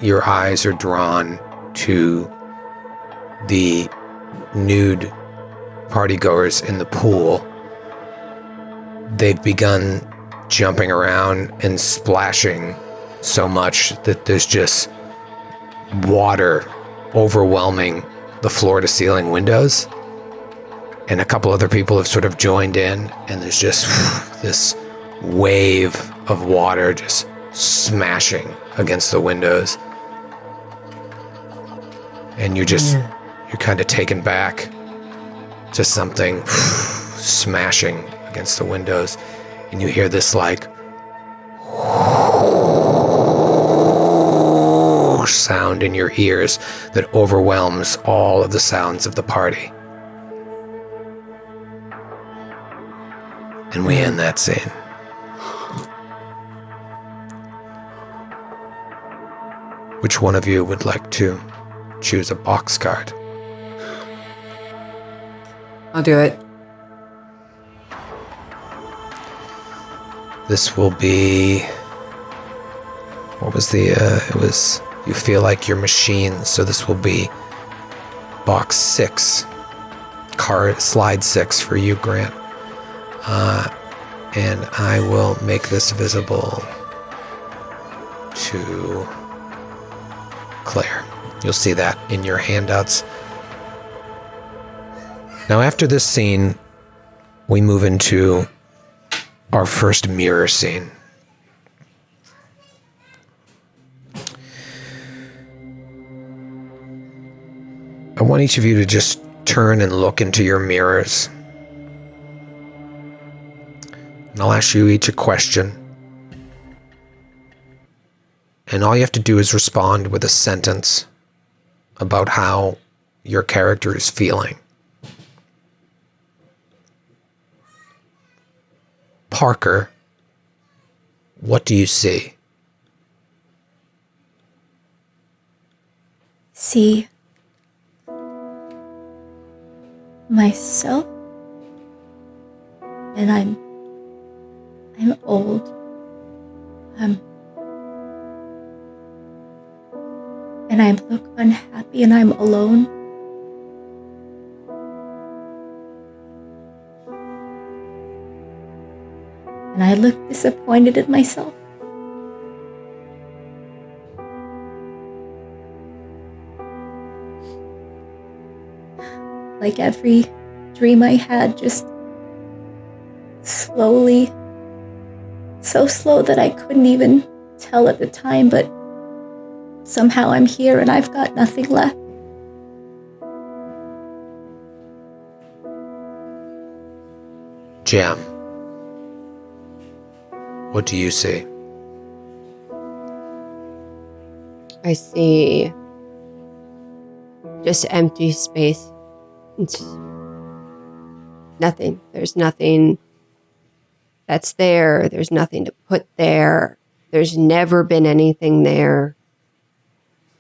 your eyes are drawn to the nude partygoers in the pool. They've begun jumping around and splashing so much that there's just water overwhelming the floor to ceiling windows. And a couple other people have sort of joined in, and there's just this wave of water just smashing against the windows. And you're kind of taken back to something smashing against the windows. And you hear this like sound in your ears that overwhelms all of the sounds of the party. And we end that scene. Which one of you would like to choose a box card? I'll do it. This will be... What was the... it was... You feel like your machine, so this will be box 6. Slide 6 for you, Grant. And I will make this visible to Claire. You'll see that in your handouts. Now, after this scene, we move into our first mirror scene. I want each of you to just turn and look into your mirrors. And I'll ask you each a question. And all you have to do is respond with a sentence about how your character is feeling. Parker, what do you see? See myself, and I'm old, and and I look unhappy and I'm alone. And I look disappointed in myself. Like every dream I had, just slowly, so slow that I couldn't even tell at the time, but somehow I'm here and I've got nothing left. Jam, what do you see? I see just empty space. It's nothing. There's nothing that's there. There's nothing to put there. There's never been anything there.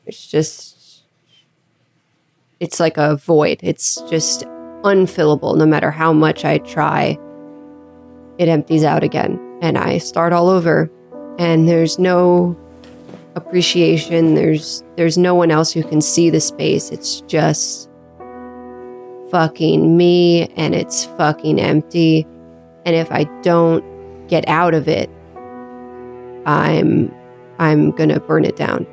It's like a void. It's just unfillable. No matter how much I try, it empties out again. And I start all over. And there's no appreciation. There's no one else who can see the space. It's just fucking me, and it's fucking empty. And if I don't get out of it, I'm gonna burn it down.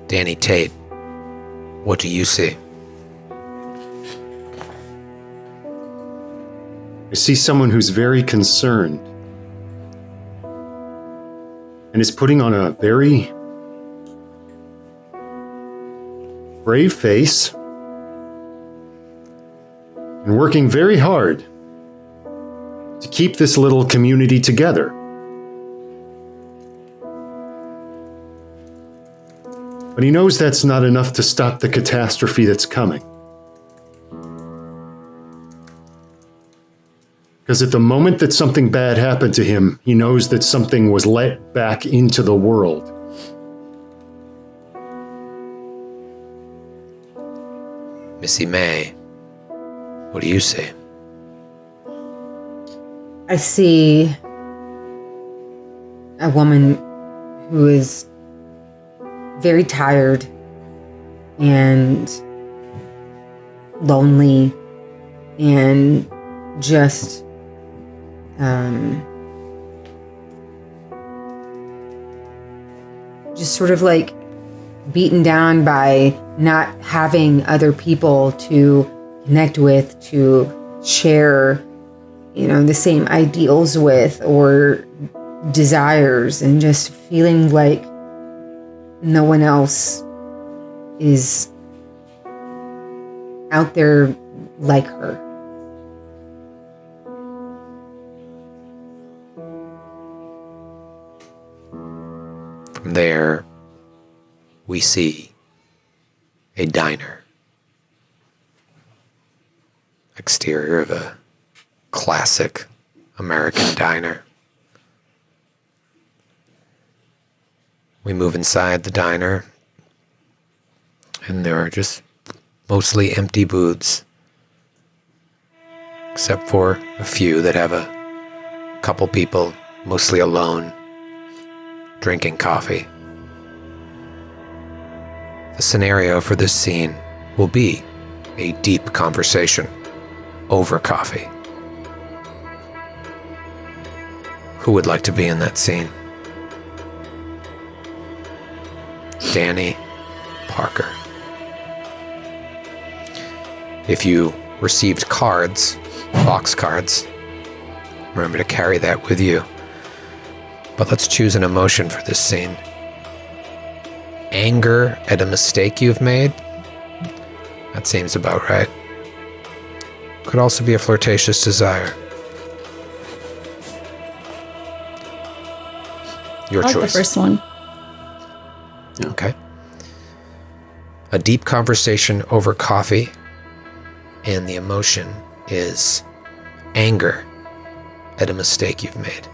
Danny Tate, what do you see? I see someone who's very concerned and is putting on a very brave face and working very hard to keep this little community together. But he knows that's not enough to stop the catastrophe that's coming. Because at the moment that something bad happened to him, he knows that something was let back into the world. Missy May, what do you see? I see a woman who is very tired and lonely and just sort of like beaten down by not having other people to connect with, to share, the same ideals with or desires, and just feeling like no one else is out there like her. From there, we see a diner. Exterior of a classic American diner. We move inside the diner, and there are just mostly empty booths, except for a few that have a couple people, mostly alone, drinking coffee. The scenario for this scene will be a deep conversation over coffee. Who would like to be in that scene? Danny, Parker. If you received cards, box cards, remember to carry that with you. But let's choose an emotion for this scene. Anger at a mistake you've made? That seems about right. Could also be a flirtatious desire. Your I like choice. the first one. Okay. A deep conversation over coffee, and the emotion is anger at a mistake you've made.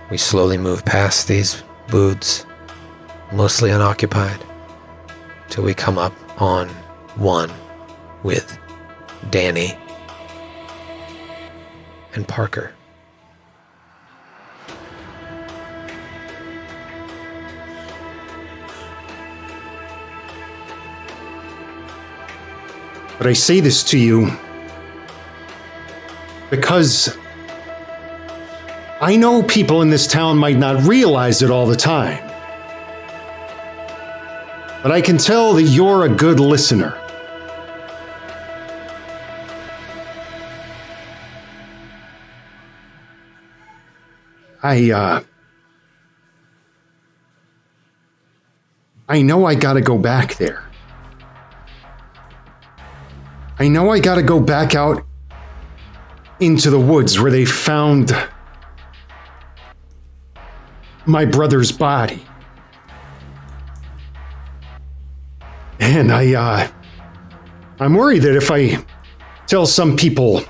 We slowly move past these booths, mostly unoccupied, till we come up on one with Danny and Parker. But I say this to you because I know people in this town might not realize it all the time. But I can tell that you're a good listener. I know I gotta go back there. I know I gotta go back out into the woods where they found my brother's body. And I'm worried that if I tell some people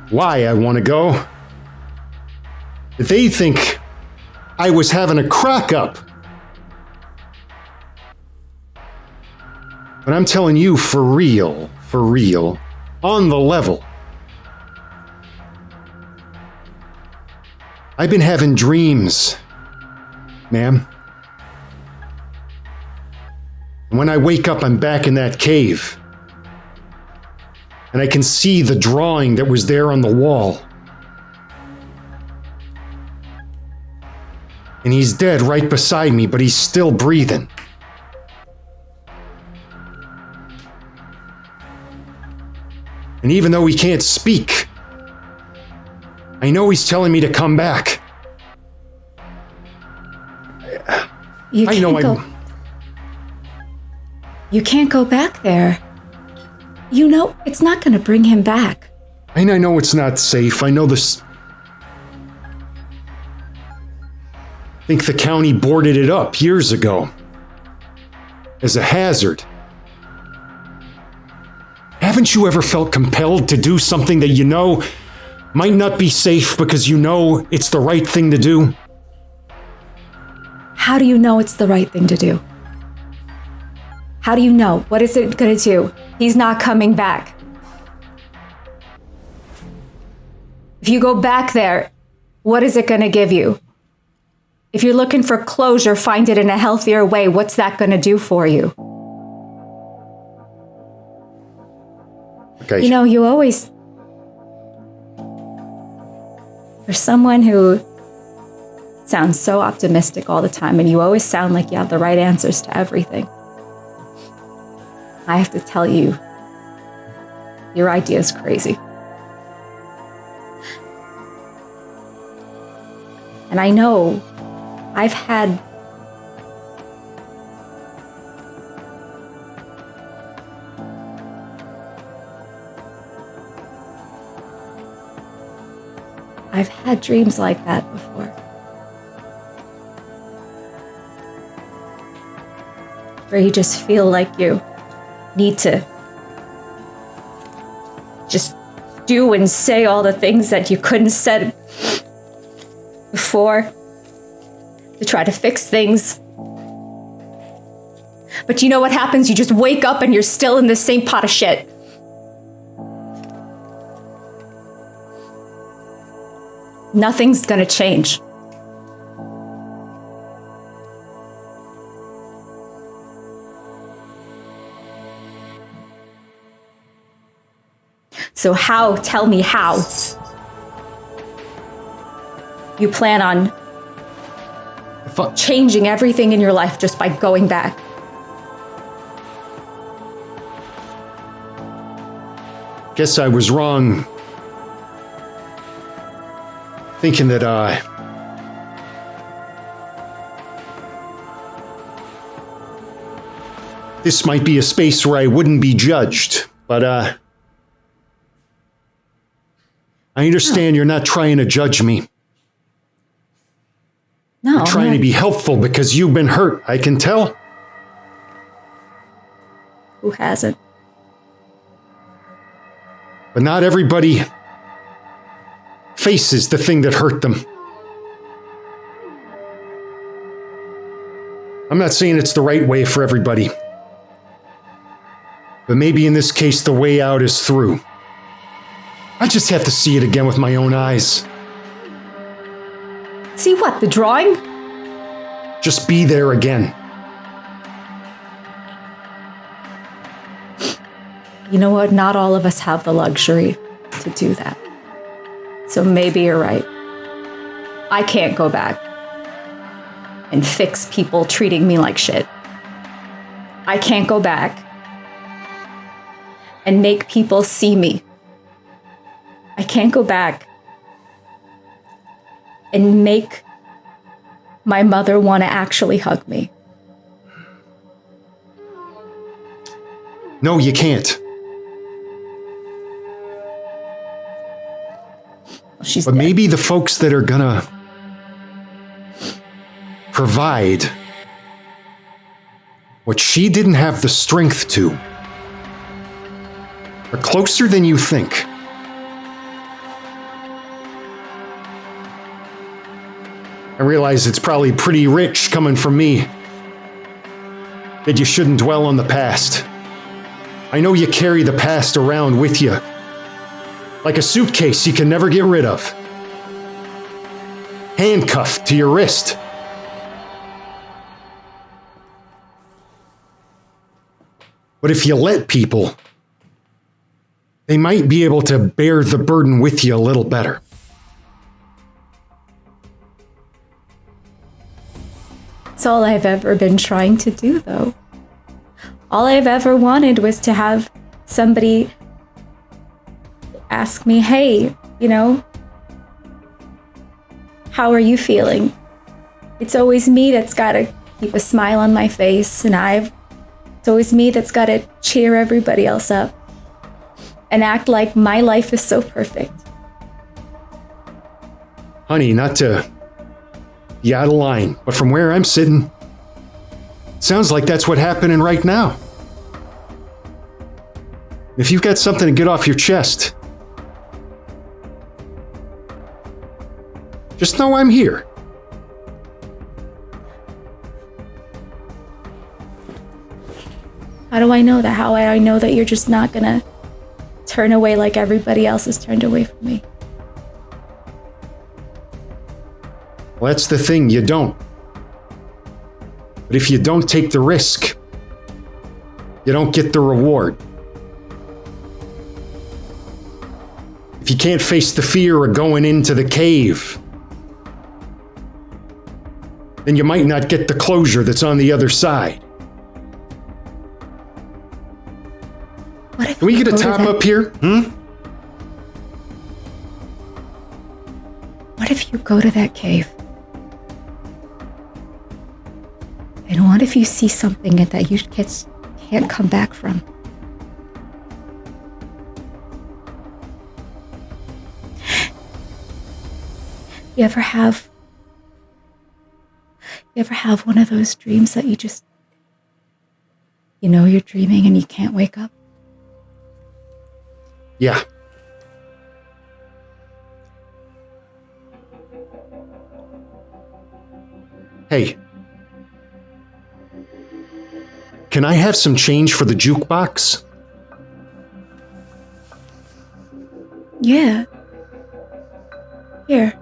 why I want to go, that they think I was having a crack up. But I'm telling you, for real, on the level. I've been having dreams, ma'am. And when I wake up, I'm back in that cave. And I can see the drawing that was there on the wall. And he's dead right beside me, but he's still breathing. And even though he can't speak, I know he's telling me to come back. You can't go back there. You know, it's not going to bring him back. And I know it's not safe. I know this. I think the county boarded it up years ago as a hazard. Haven't you ever felt compelled to do something that you know might not be safe because you know it's the right thing to do? How do you know it's the right thing to do? How do you know? What is it going to do? He's not coming back. If you go back there, what is it going to give you? If you're looking for closure, find it in a healthier way. What's that going to do for you? Okay. You know, you always... For someone who sounds so optimistic all the time, and you always sound like you have the right answers to everything, I have to tell you, your idea is crazy. And I know I've had dreams like that before. Where you just feel like you need to just do and say all the things that you couldn't say before to try to fix things. But you know what happens? You just wake up and you're still in the same pot of shit. Nothing's gonna change. So tell me how you plan on changing everything in your life just by going back. Guess I was wrong thinking that this might be a space where I wouldn't be judged, but I understand you're not trying to judge me. No, you're trying to be helpful because you've been hurt, I can tell. Who hasn't? But not everybody faces the thing that hurt them. I'm not saying it's the right way for everybody. But maybe in this case, the way out is through. I just have to see it again with my own eyes. See what, the drawing? Just be there again. you know what? Not all of us have the luxury to do that. So maybe you're right. I can't go back and fix people treating me like shit. I can't go back and make people see me. I can't go back and make my mother want to actually hug me. No, you can't. She's But dead. maybe the folks that are gonna provide what she didn't have the strength to are closer than you think. I realize it's probably pretty rich coming from me, that you shouldn't dwell on the past. I know you carry the past around with you, like a suitcase you can never get rid of. Handcuffed to your wrist. But if you let people, they might be able to bear the burden with you a little better. It's all I've ever been trying to do, though. All I've ever wanted was to have somebody ask me, hey, you know, how are you feeling? It's always me that's got to keep a smile on my face, and it's always me that's got to cheer everybody else up and act like my life is so perfect. Honey, not to be out of line, but from where I'm sitting, it sounds like that's what's happening right now. If you've got something to get off your chest, just know I'm here. How do I know that? How do I know that you're just not gonna turn away like everybody else has turned away from me? Well, that's the thing, you don't. But if you don't take the risk, you don't get the reward. If you can't face the fear of going into the cave, then you might not get the closure that's on the other side. What if Can we you get a go to top that- up here? What if you go to that cave? And what if you see something that you can't come back from? You ever have one of those dreams that you just, you know you're dreaming and you can't wake up? Yeah. Hey. Can I have some change for the jukebox? Yeah. Here.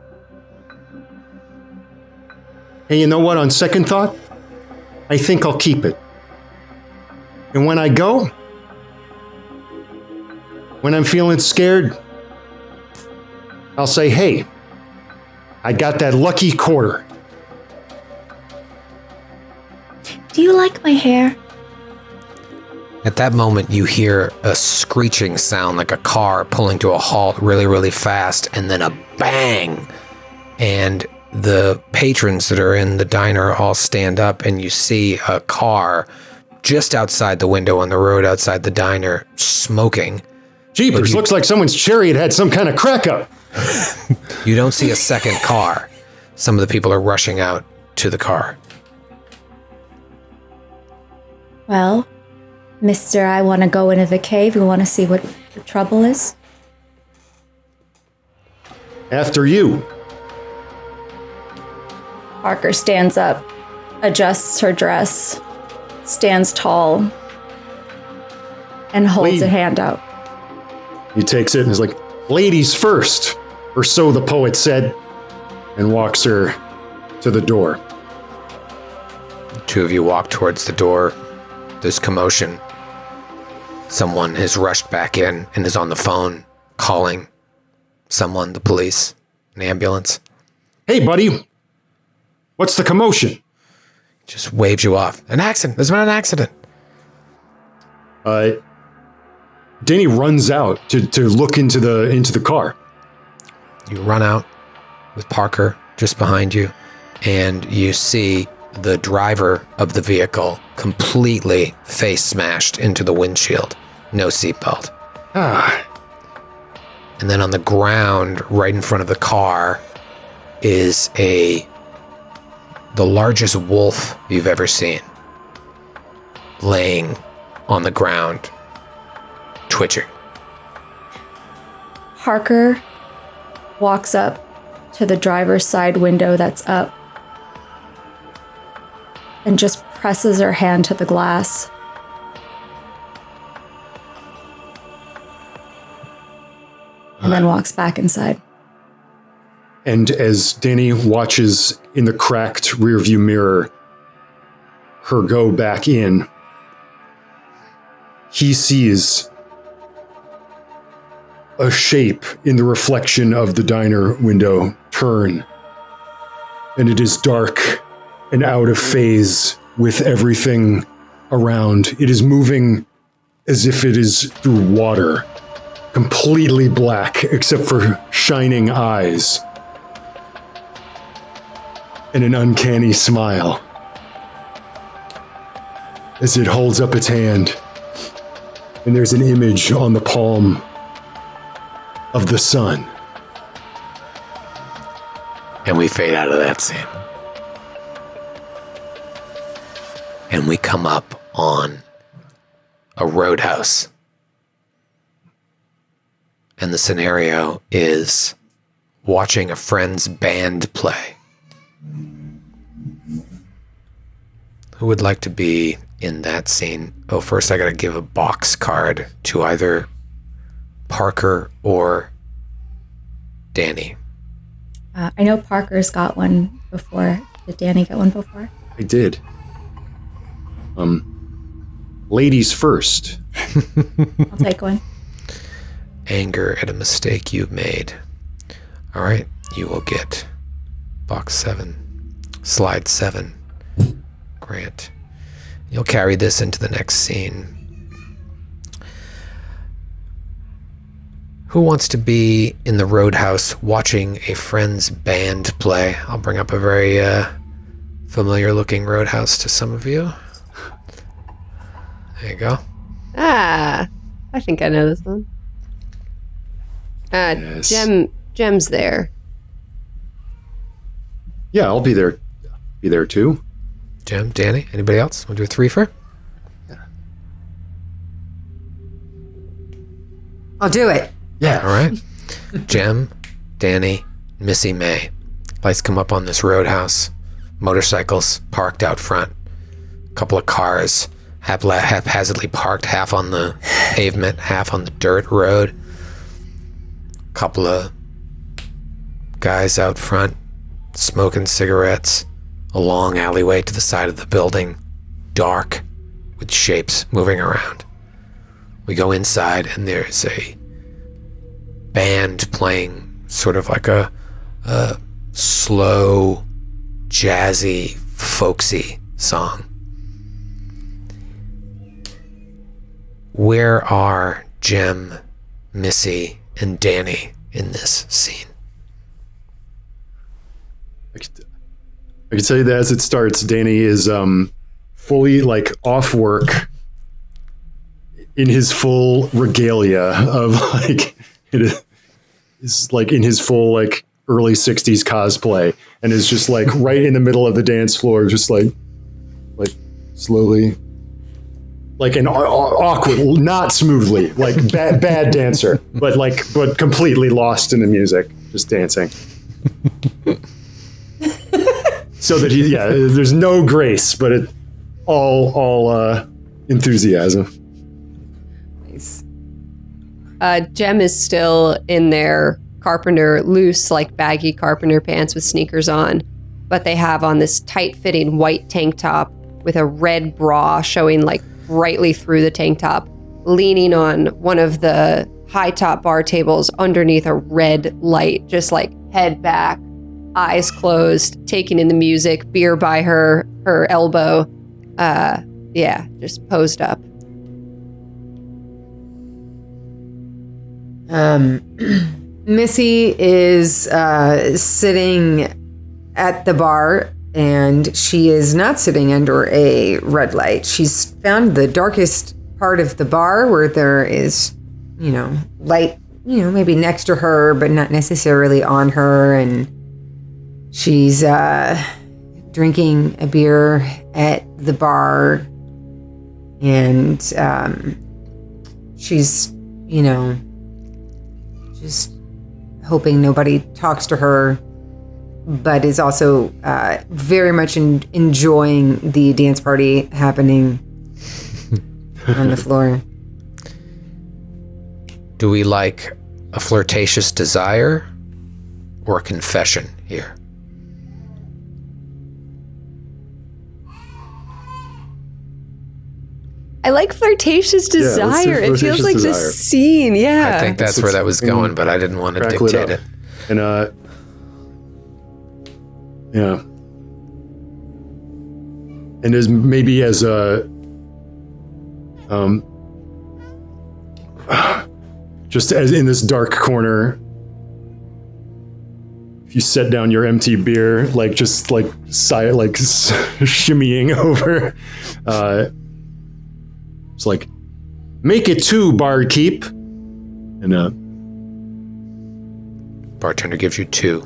Hey, you know what? On second thought, I think I'll keep it. And when I go, when I'm feeling scared, I'll say, hey, I got that lucky quarter. Do you like my hair? At that moment, you hear a screeching sound like a car pulling to a halt really, really fast, and then a bang. And the patrons that are in the diner all stand up, and you see a car just outside the window on the road outside the diner smoking. Jeepers, looks like someone's chariot had some kind of crack up. You don't see a second car. Some of the people are rushing out to the car. Well, mister, I want to go into the cave. You want to see what the trouble is? After you. Parker stands up, adjusts her dress, stands tall, and holds a hand out. He takes it and is like, ladies first, or so the poet said, and walks her to the door. The two of you walk towards the door. There's commotion. someone has rushed back in and is on the phone calling someone, the police, an ambulance. Hey, buddy. What's the commotion? Just waves you off. An accident. There's been an accident. Danny runs out to look into the car. You run out with Parker just behind you, and you see the driver of the vehicle completely face smashed into the windshield. No seatbelt. And then on the ground, right in front of the car, is the largest wolf you've ever seen, laying on the ground, twitching. Parker walks up to the driver's side window that's up and just presses her hand to the glass. And then walks back inside. And as Danny watches in the cracked rearview mirror her go back in, he sees a shape in the reflection of the diner window turn. And it is dark and out of phase with everything around. It is moving as if it is through water, completely black except for shining eyes and an uncanny smile as it holds up its hand, and there's an image on the palm of the sun. And we fade out of that scene. And we come up on a roadhouse. And the scenario is watching a friend's band play. Who would like to be in that scene? Oh, first I gotta give a box card to either Parker or Danny. I know Parker's got one before. Did Danny get one before? I did. Ladies first. I'll take one. Anger at a mistake you made. All right, you will get box 7, slide 7, Grant. You'll carry this into the next scene. Who wants to be in the Roadhouse watching a friend's band play? I'll bring up a very familiar looking Roadhouse to some of you. There you go. I think I know this one. Yes. Jem's there. Yeah, I'll be there. Be there too. Jem, Danny, anybody else? Want to do a threefer? I'll do it. Yeah. All right. Jem, Danny, Missy May. Lights come up on this Roadhouse. Motorcycles parked out front. A couple of cars haphazardly parked, half on the pavement, half on the dirt road. Couple of guys out front smoking cigarettes. A long alleyway to the side of the building, dark, with shapes moving around. We go inside and there's a band playing sort of like a slow, jazzy, folksy song. Where are Jem, Missy, and Danny in this scene? I can tell you that as it starts, Danny is fully like off work in his full regalia of like, it is like in his full like early 60s cosplay, and is just like right in the middle of the dance floor, just like slowly, like an awkward, not smoothly, like bad dancer, but completely lost in the music, just dancing. So that there's no grace, but it all enthusiasm. Nice. Jem is still in their loose, like baggy carpenter pants with sneakers on, but they have on this tight-fitting white tank top with a red bra showing like brightly through the tank top, leaning on one of the high top bar tables underneath a red light, just like head back, eyes closed, taking in the music, beer by her elbow. Just posed up. Missy is sitting at the bar, and she is not sitting under a red light. She's found the darkest part of the bar where there is, light, maybe next to her, but not necessarily on her. And she's drinking a beer at the bar, and she's, just hoping nobody talks to her, but is also very much enjoying the dance party happening on the floor. Do we like a flirtatious desire or a confession here? I like flirtatious desire. It feels like this scene. Yeah. I think that's where that was going, but I didn't want to dictate it. And yeah. And as maybe as a just as in this dark corner, if you set down your empty beer, shimmying over, it's like, make it 2, barkeep. And bartender gives you 2.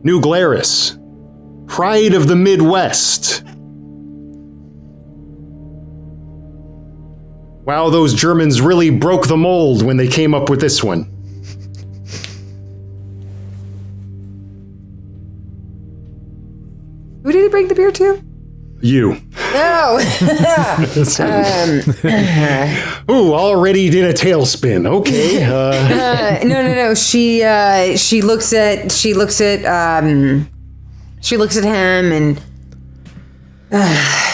New Glarus, pride of the Midwest. Wow, those Germans really broke the mold when they came up with this one. Who did he break the beer to? You. No. Ooh, already did a tailspin. Okay. No. She looks at him, and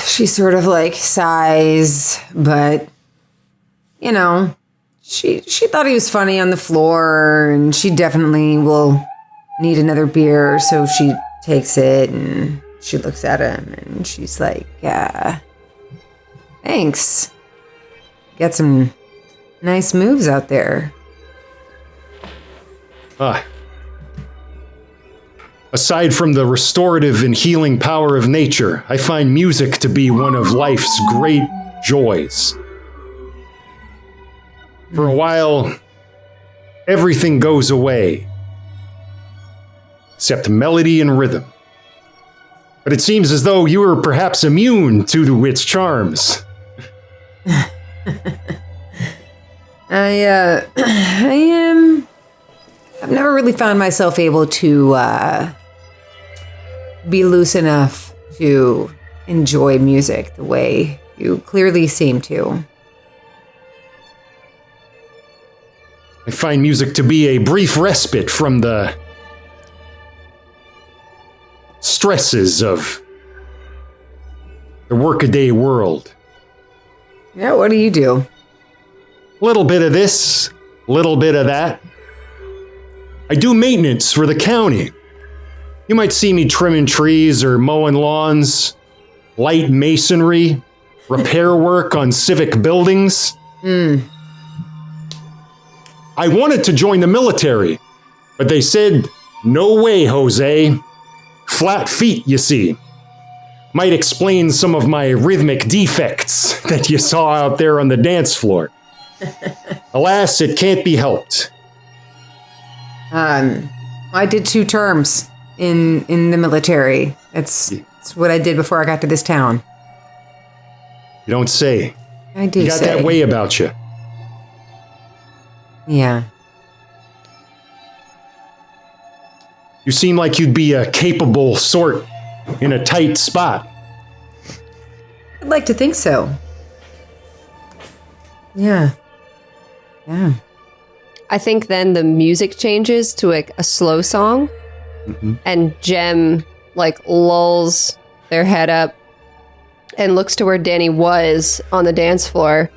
she sort of like sighs, but she thought he was funny on the floor, and she definitely will need another beer, so she takes it and she looks at him and she's like, thanks. Got some nice moves out there. Aside from the restorative and healing power of nature, I find music to be one of life's great joys. For a while, everything goes away, except melody and rhythm. But it seems as though you were perhaps immune to its charms. I've never really found myself able to be loose enough to enjoy music the way you clearly seem to. I find music to be a brief respite from the stresses of the workaday world. Yeah, what do you do? Little bit of this, little bit of that. I do maintenance for the county. You might see me trimming trees or mowing lawns, light masonry, repair work on civic buildings. I wanted to join the military, but they said, no way, Jose. Flat feet, you see. Might explain some of my rhythmic defects that you saw out there on the dance floor. Alas, it can't be helped. I did 2 terms in the military. It's what I did before I got to this town. You don't say. I do say. You got that way about you. Yeah. You seem like you'd be a capable sort in a tight spot. I'd like to think so. Yeah. I think then the music changes to like a slow song, and Jem like lulls their head up and looks to where Danny was on the dance floor.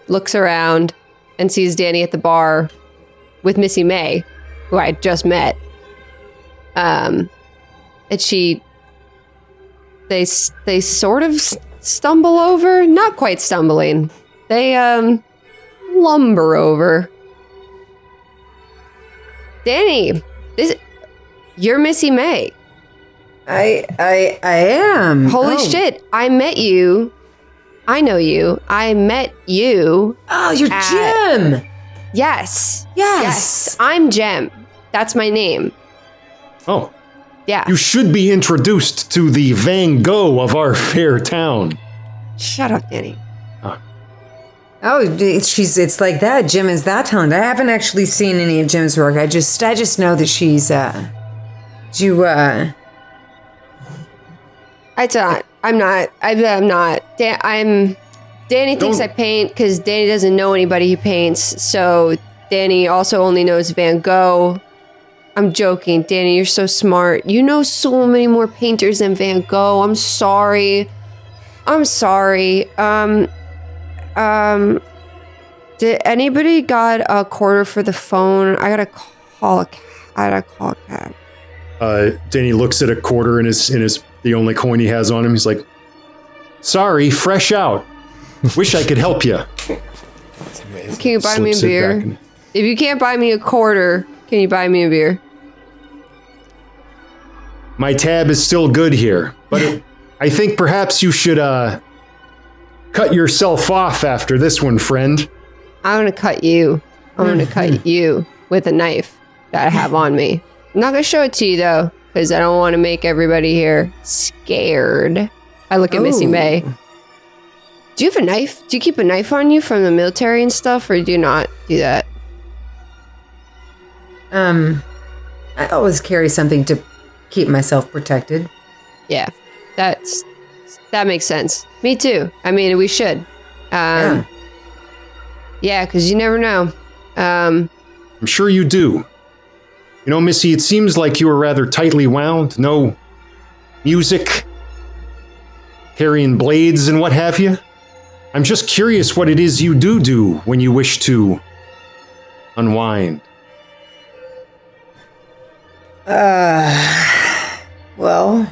Looks around and sees Danny at the bar with Missy May, who I just met. And they sort of stumble over, not quite stumbling. They lumber over. Danny, you're Missy May. I am. Holy shit! I met you. I know you. I met you. Oh, you're Jim. Yes. Yes. I'm Jem. That's my name. Oh. Yeah. You should be introduced to the Van Gogh of our fair town. Shut up, Danny. Oh, it's like that. Jim is that talented. I haven't actually seen any of Jim's work. I just know that she's I'm not. Danny thinks I paint because Danny doesn't know anybody who paints. So Danny also only knows Van Gogh. I'm joking. Danny, you're so smart. You know so many more painters than Van Gogh. I'm sorry. Did anybody got a quarter for the phone? I gotta call a cab. Danny looks at a quarter in his the only coin he has on him. He's like, "Sorry, fresh out. Wish I could help you." Can you buy me a beer? If you can't buy me a quarter, can you buy me a beer? My tab is still good here, but I think perhaps you should cut yourself off after this one, friend. I'm gonna cut you. I'm gonna cut you with a knife that I have on me. I'm not gonna show it to you though, because I don't want to make everybody here scared. I look at Missy May. Do you have a knife? Do you keep a knife on you from the military and stuff, or do you not do that? I always carry something to keep myself protected. Yeah, that makes sense. Me too. I mean, we should. Yeah, because you never know. I'm sure you do. You know, Missy, it seems like you were rather tightly wound. No music, carrying blades and what have you. I'm just curious what it is you do when you wish to unwind. Well,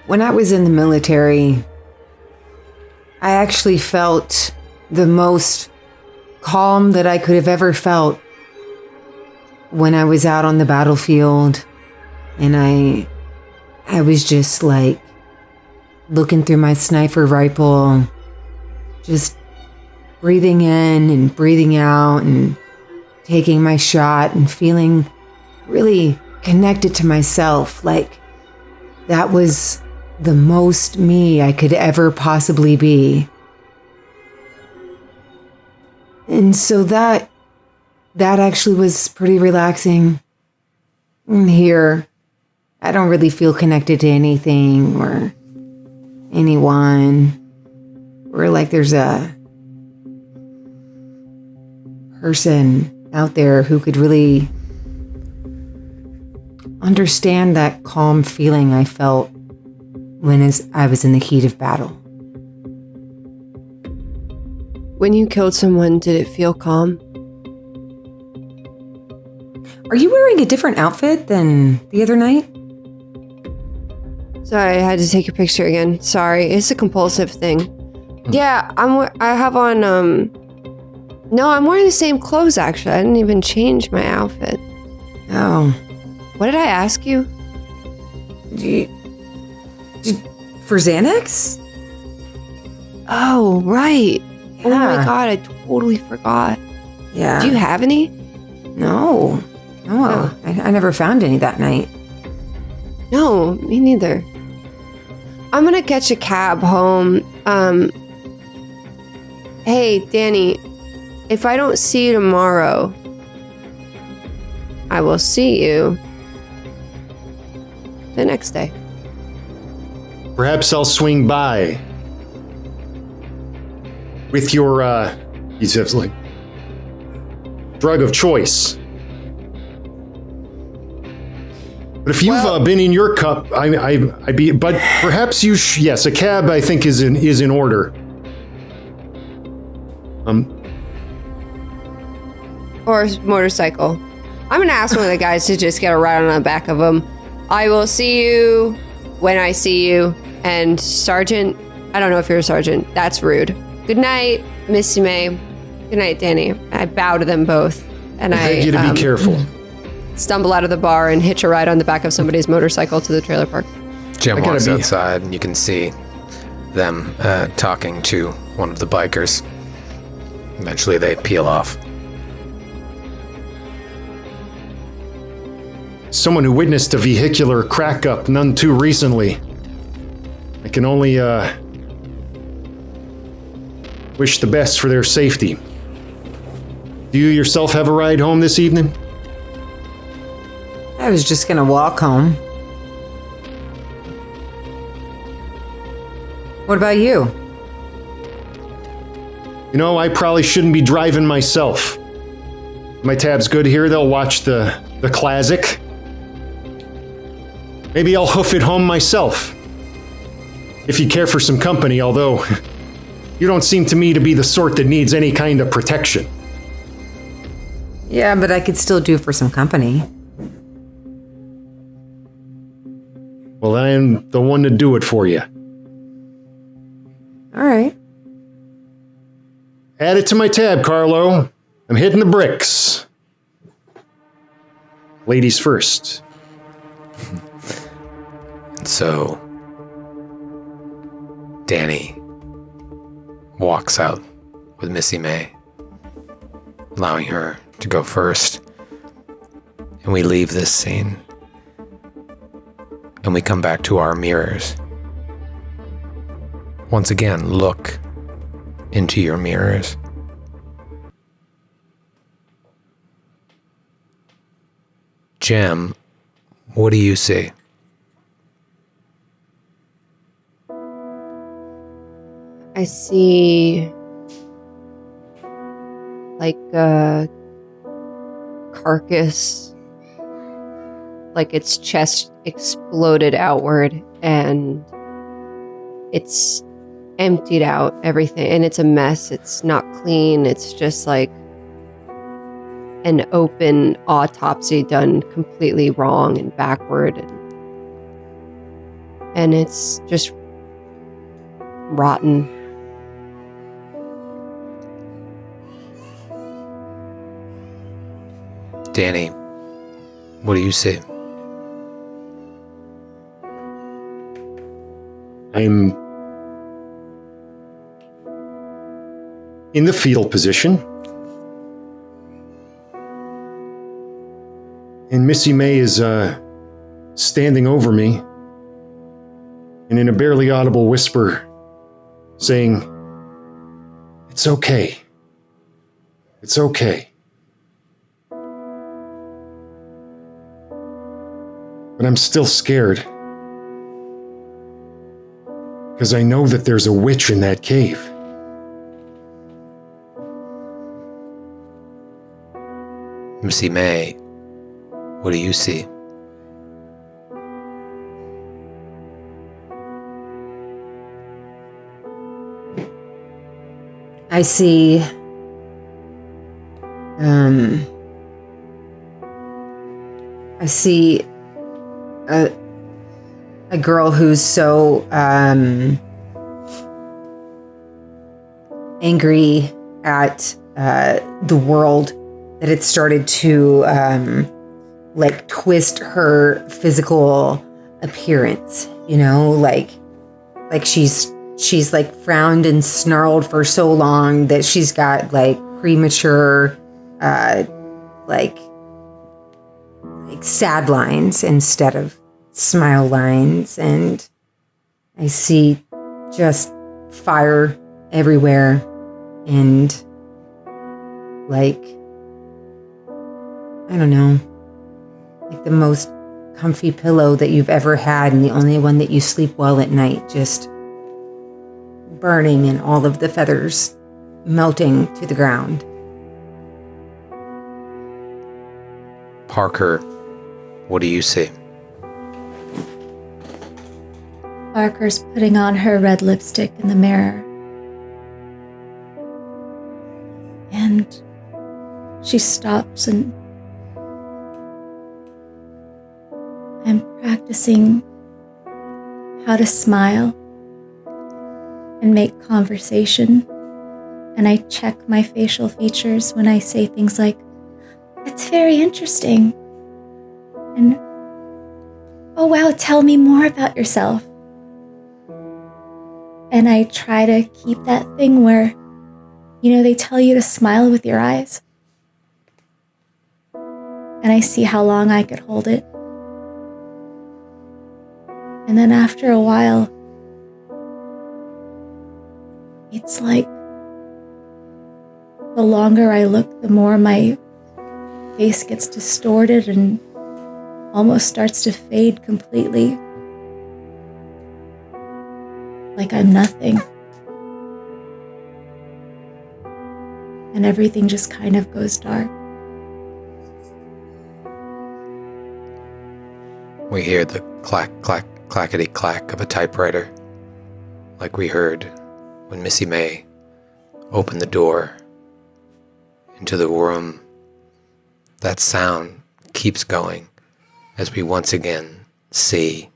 when I was in the military, I actually felt the most calm that I could have ever felt when I was out on the battlefield, and I was just like looking through my sniper rifle, just breathing in and breathing out and taking my shot and feeling really connected to myself. Like that was the most me I could ever possibly be. And so that actually was pretty relaxing. And here, I don't really feel connected to anything or anyone. Or like there's a person out there who could really understand that calm feeling I felt when I was in the heat of battle. When you killed someone, did it feel calm? Are you wearing a different outfit than the other night? Sorry, I had to take a picture again. Sorry, it's a compulsive thing. Yeah, I have on, no, I'm wearing the same clothes, actually. I didn't even change my outfit. Oh. What did I ask you? For Xanax? Oh, right. Yeah. Oh my god, I totally forgot. Yeah. Do you have any? No. Oh. I never found any that night. No, me neither. I'm gonna catch a cab home. Hey, Danny, if I don't see you tomorrow, I will see you the next day. Perhaps I'll swing by with your, he's just like, drug of choice. But if you've been in your cup, I'd be. But perhaps you. Yes, a cab I think is in order. Or motorcycle. I'm gonna ask one of the guys to just get a ride on the back of them. I will see you when I see you. And Sergeant, I don't know if you're a sergeant. That's rude. Good night, Missy May. Good night, Danny. I bow to them both, and I beg you to be careful. Stumble out of the bar and hitch a ride on the back of somebody's motorcycle to the trailer park. Jim walks outside, and you can see them talking to one of the bikers. Eventually, they peel off. Someone who witnessed a vehicular crack-up none too recently. I can only wish the best for their safety. Do you yourself have a ride home this evening? I was just gonna walk home. What about you? You know, I probably shouldn't be driving myself. My tab's good here. They'll watch the classic. Maybe I'll hoof it home myself. If you care for some company, although you don't seem to me to be the sort that needs any kind of protection. Yeah, but I could still do for some company. Well, I am the one to do it for you. All right. Add it to my tab, Carlo. I'm hitting the bricks. Ladies first. So, Danny walks out with Missy May, allowing her to go first. And we leave this scene. And we come back to our mirrors. Once again, look into your mirrors. Jem, what do you see? I see like a carcass, like its chest exploded outward and it's emptied out everything, and it's a mess. It's not clean. It's just like an open autopsy done completely wrong and backward, and it's just rotten. Danny, what do you see? I'm in the fetal position. And Missy May is standing over me and in a barely audible whisper saying, "It's okay. It's okay." But I'm still scared. Because I know that there's a witch in that cave. Missy May, what do you see? I see a girl who's so angry at the world that it started to like twist her physical appearance, you know, like she's like frowned and snarled for so long that she's got like premature like sad lines instead of smile lines, and I see just fire everywhere and like, I don't know, like the most comfy pillow that you've ever had and the only one that you sleep well at night, just burning and all of the feathers melting to the ground. Parker, what do you see? Parker's putting on her red lipstick in the mirror. And she stops and I'm practicing how to smile and make conversation. And I check my facial features when I say things like, "That's very interesting." And, "Oh wow, tell me more about yourself." And I try to keep that thing where, they tell you to smile with your eyes. And I see how long I could hold it. And then after a while, it's like the longer I look, the more my face gets distorted and almost starts to fade completely. Like I'm nothing. And everything just kind of goes dark. We hear the clack, clack, clackety clack of a typewriter, like we heard when Missy May opened the door into the room. That sound keeps going as we once again see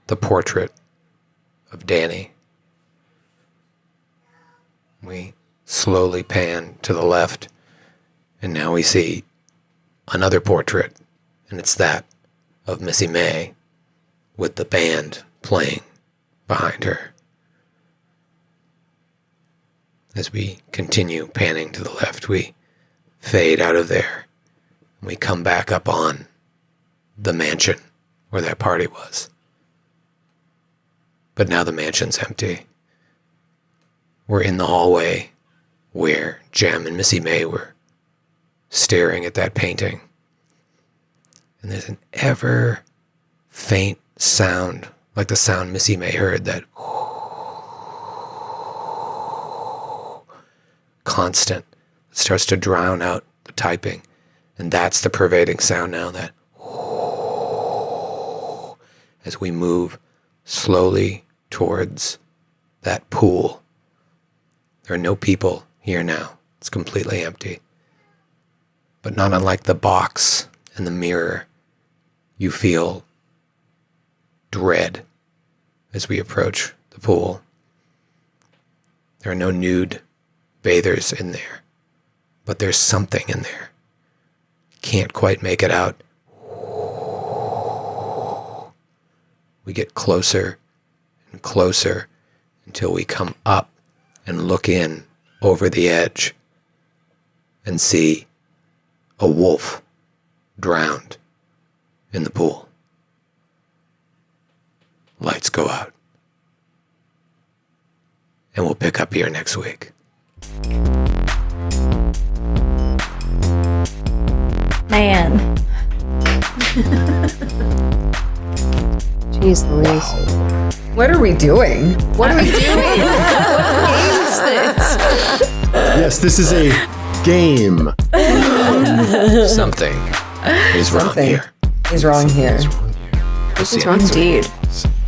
the portrait of Danny. We slowly pan to the left, and now we see another portrait, and it's that of Missy May with the band playing behind her. As we continue panning to the left, we fade out of there, and we come back up on the mansion where that party was. But now the mansion's empty. We're in the hallway where Jem and Missy May were staring at that painting. And there's an ever faint sound, like the sound Missy May heard, that constant. It starts to drown out the typing. And that's the pervading sound now, that as we move slowly towards that pool. There are no people here now. It's completely empty. But not unlike the box and the mirror, you feel dread as we approach the pool. There are no nude bathers in there, but there's something in there. Can't quite make it out. We get closer and closer until we come up and look in over the edge and see a wolf drowned in the pool. Lights go out. And we'll pick up here next week. Man. Jeez Louise. What are we doing? What are we doing? What game is this? Yes, this is a game. Something is wrong here. Is wrong here. We'll see you Wrong next week. indeed.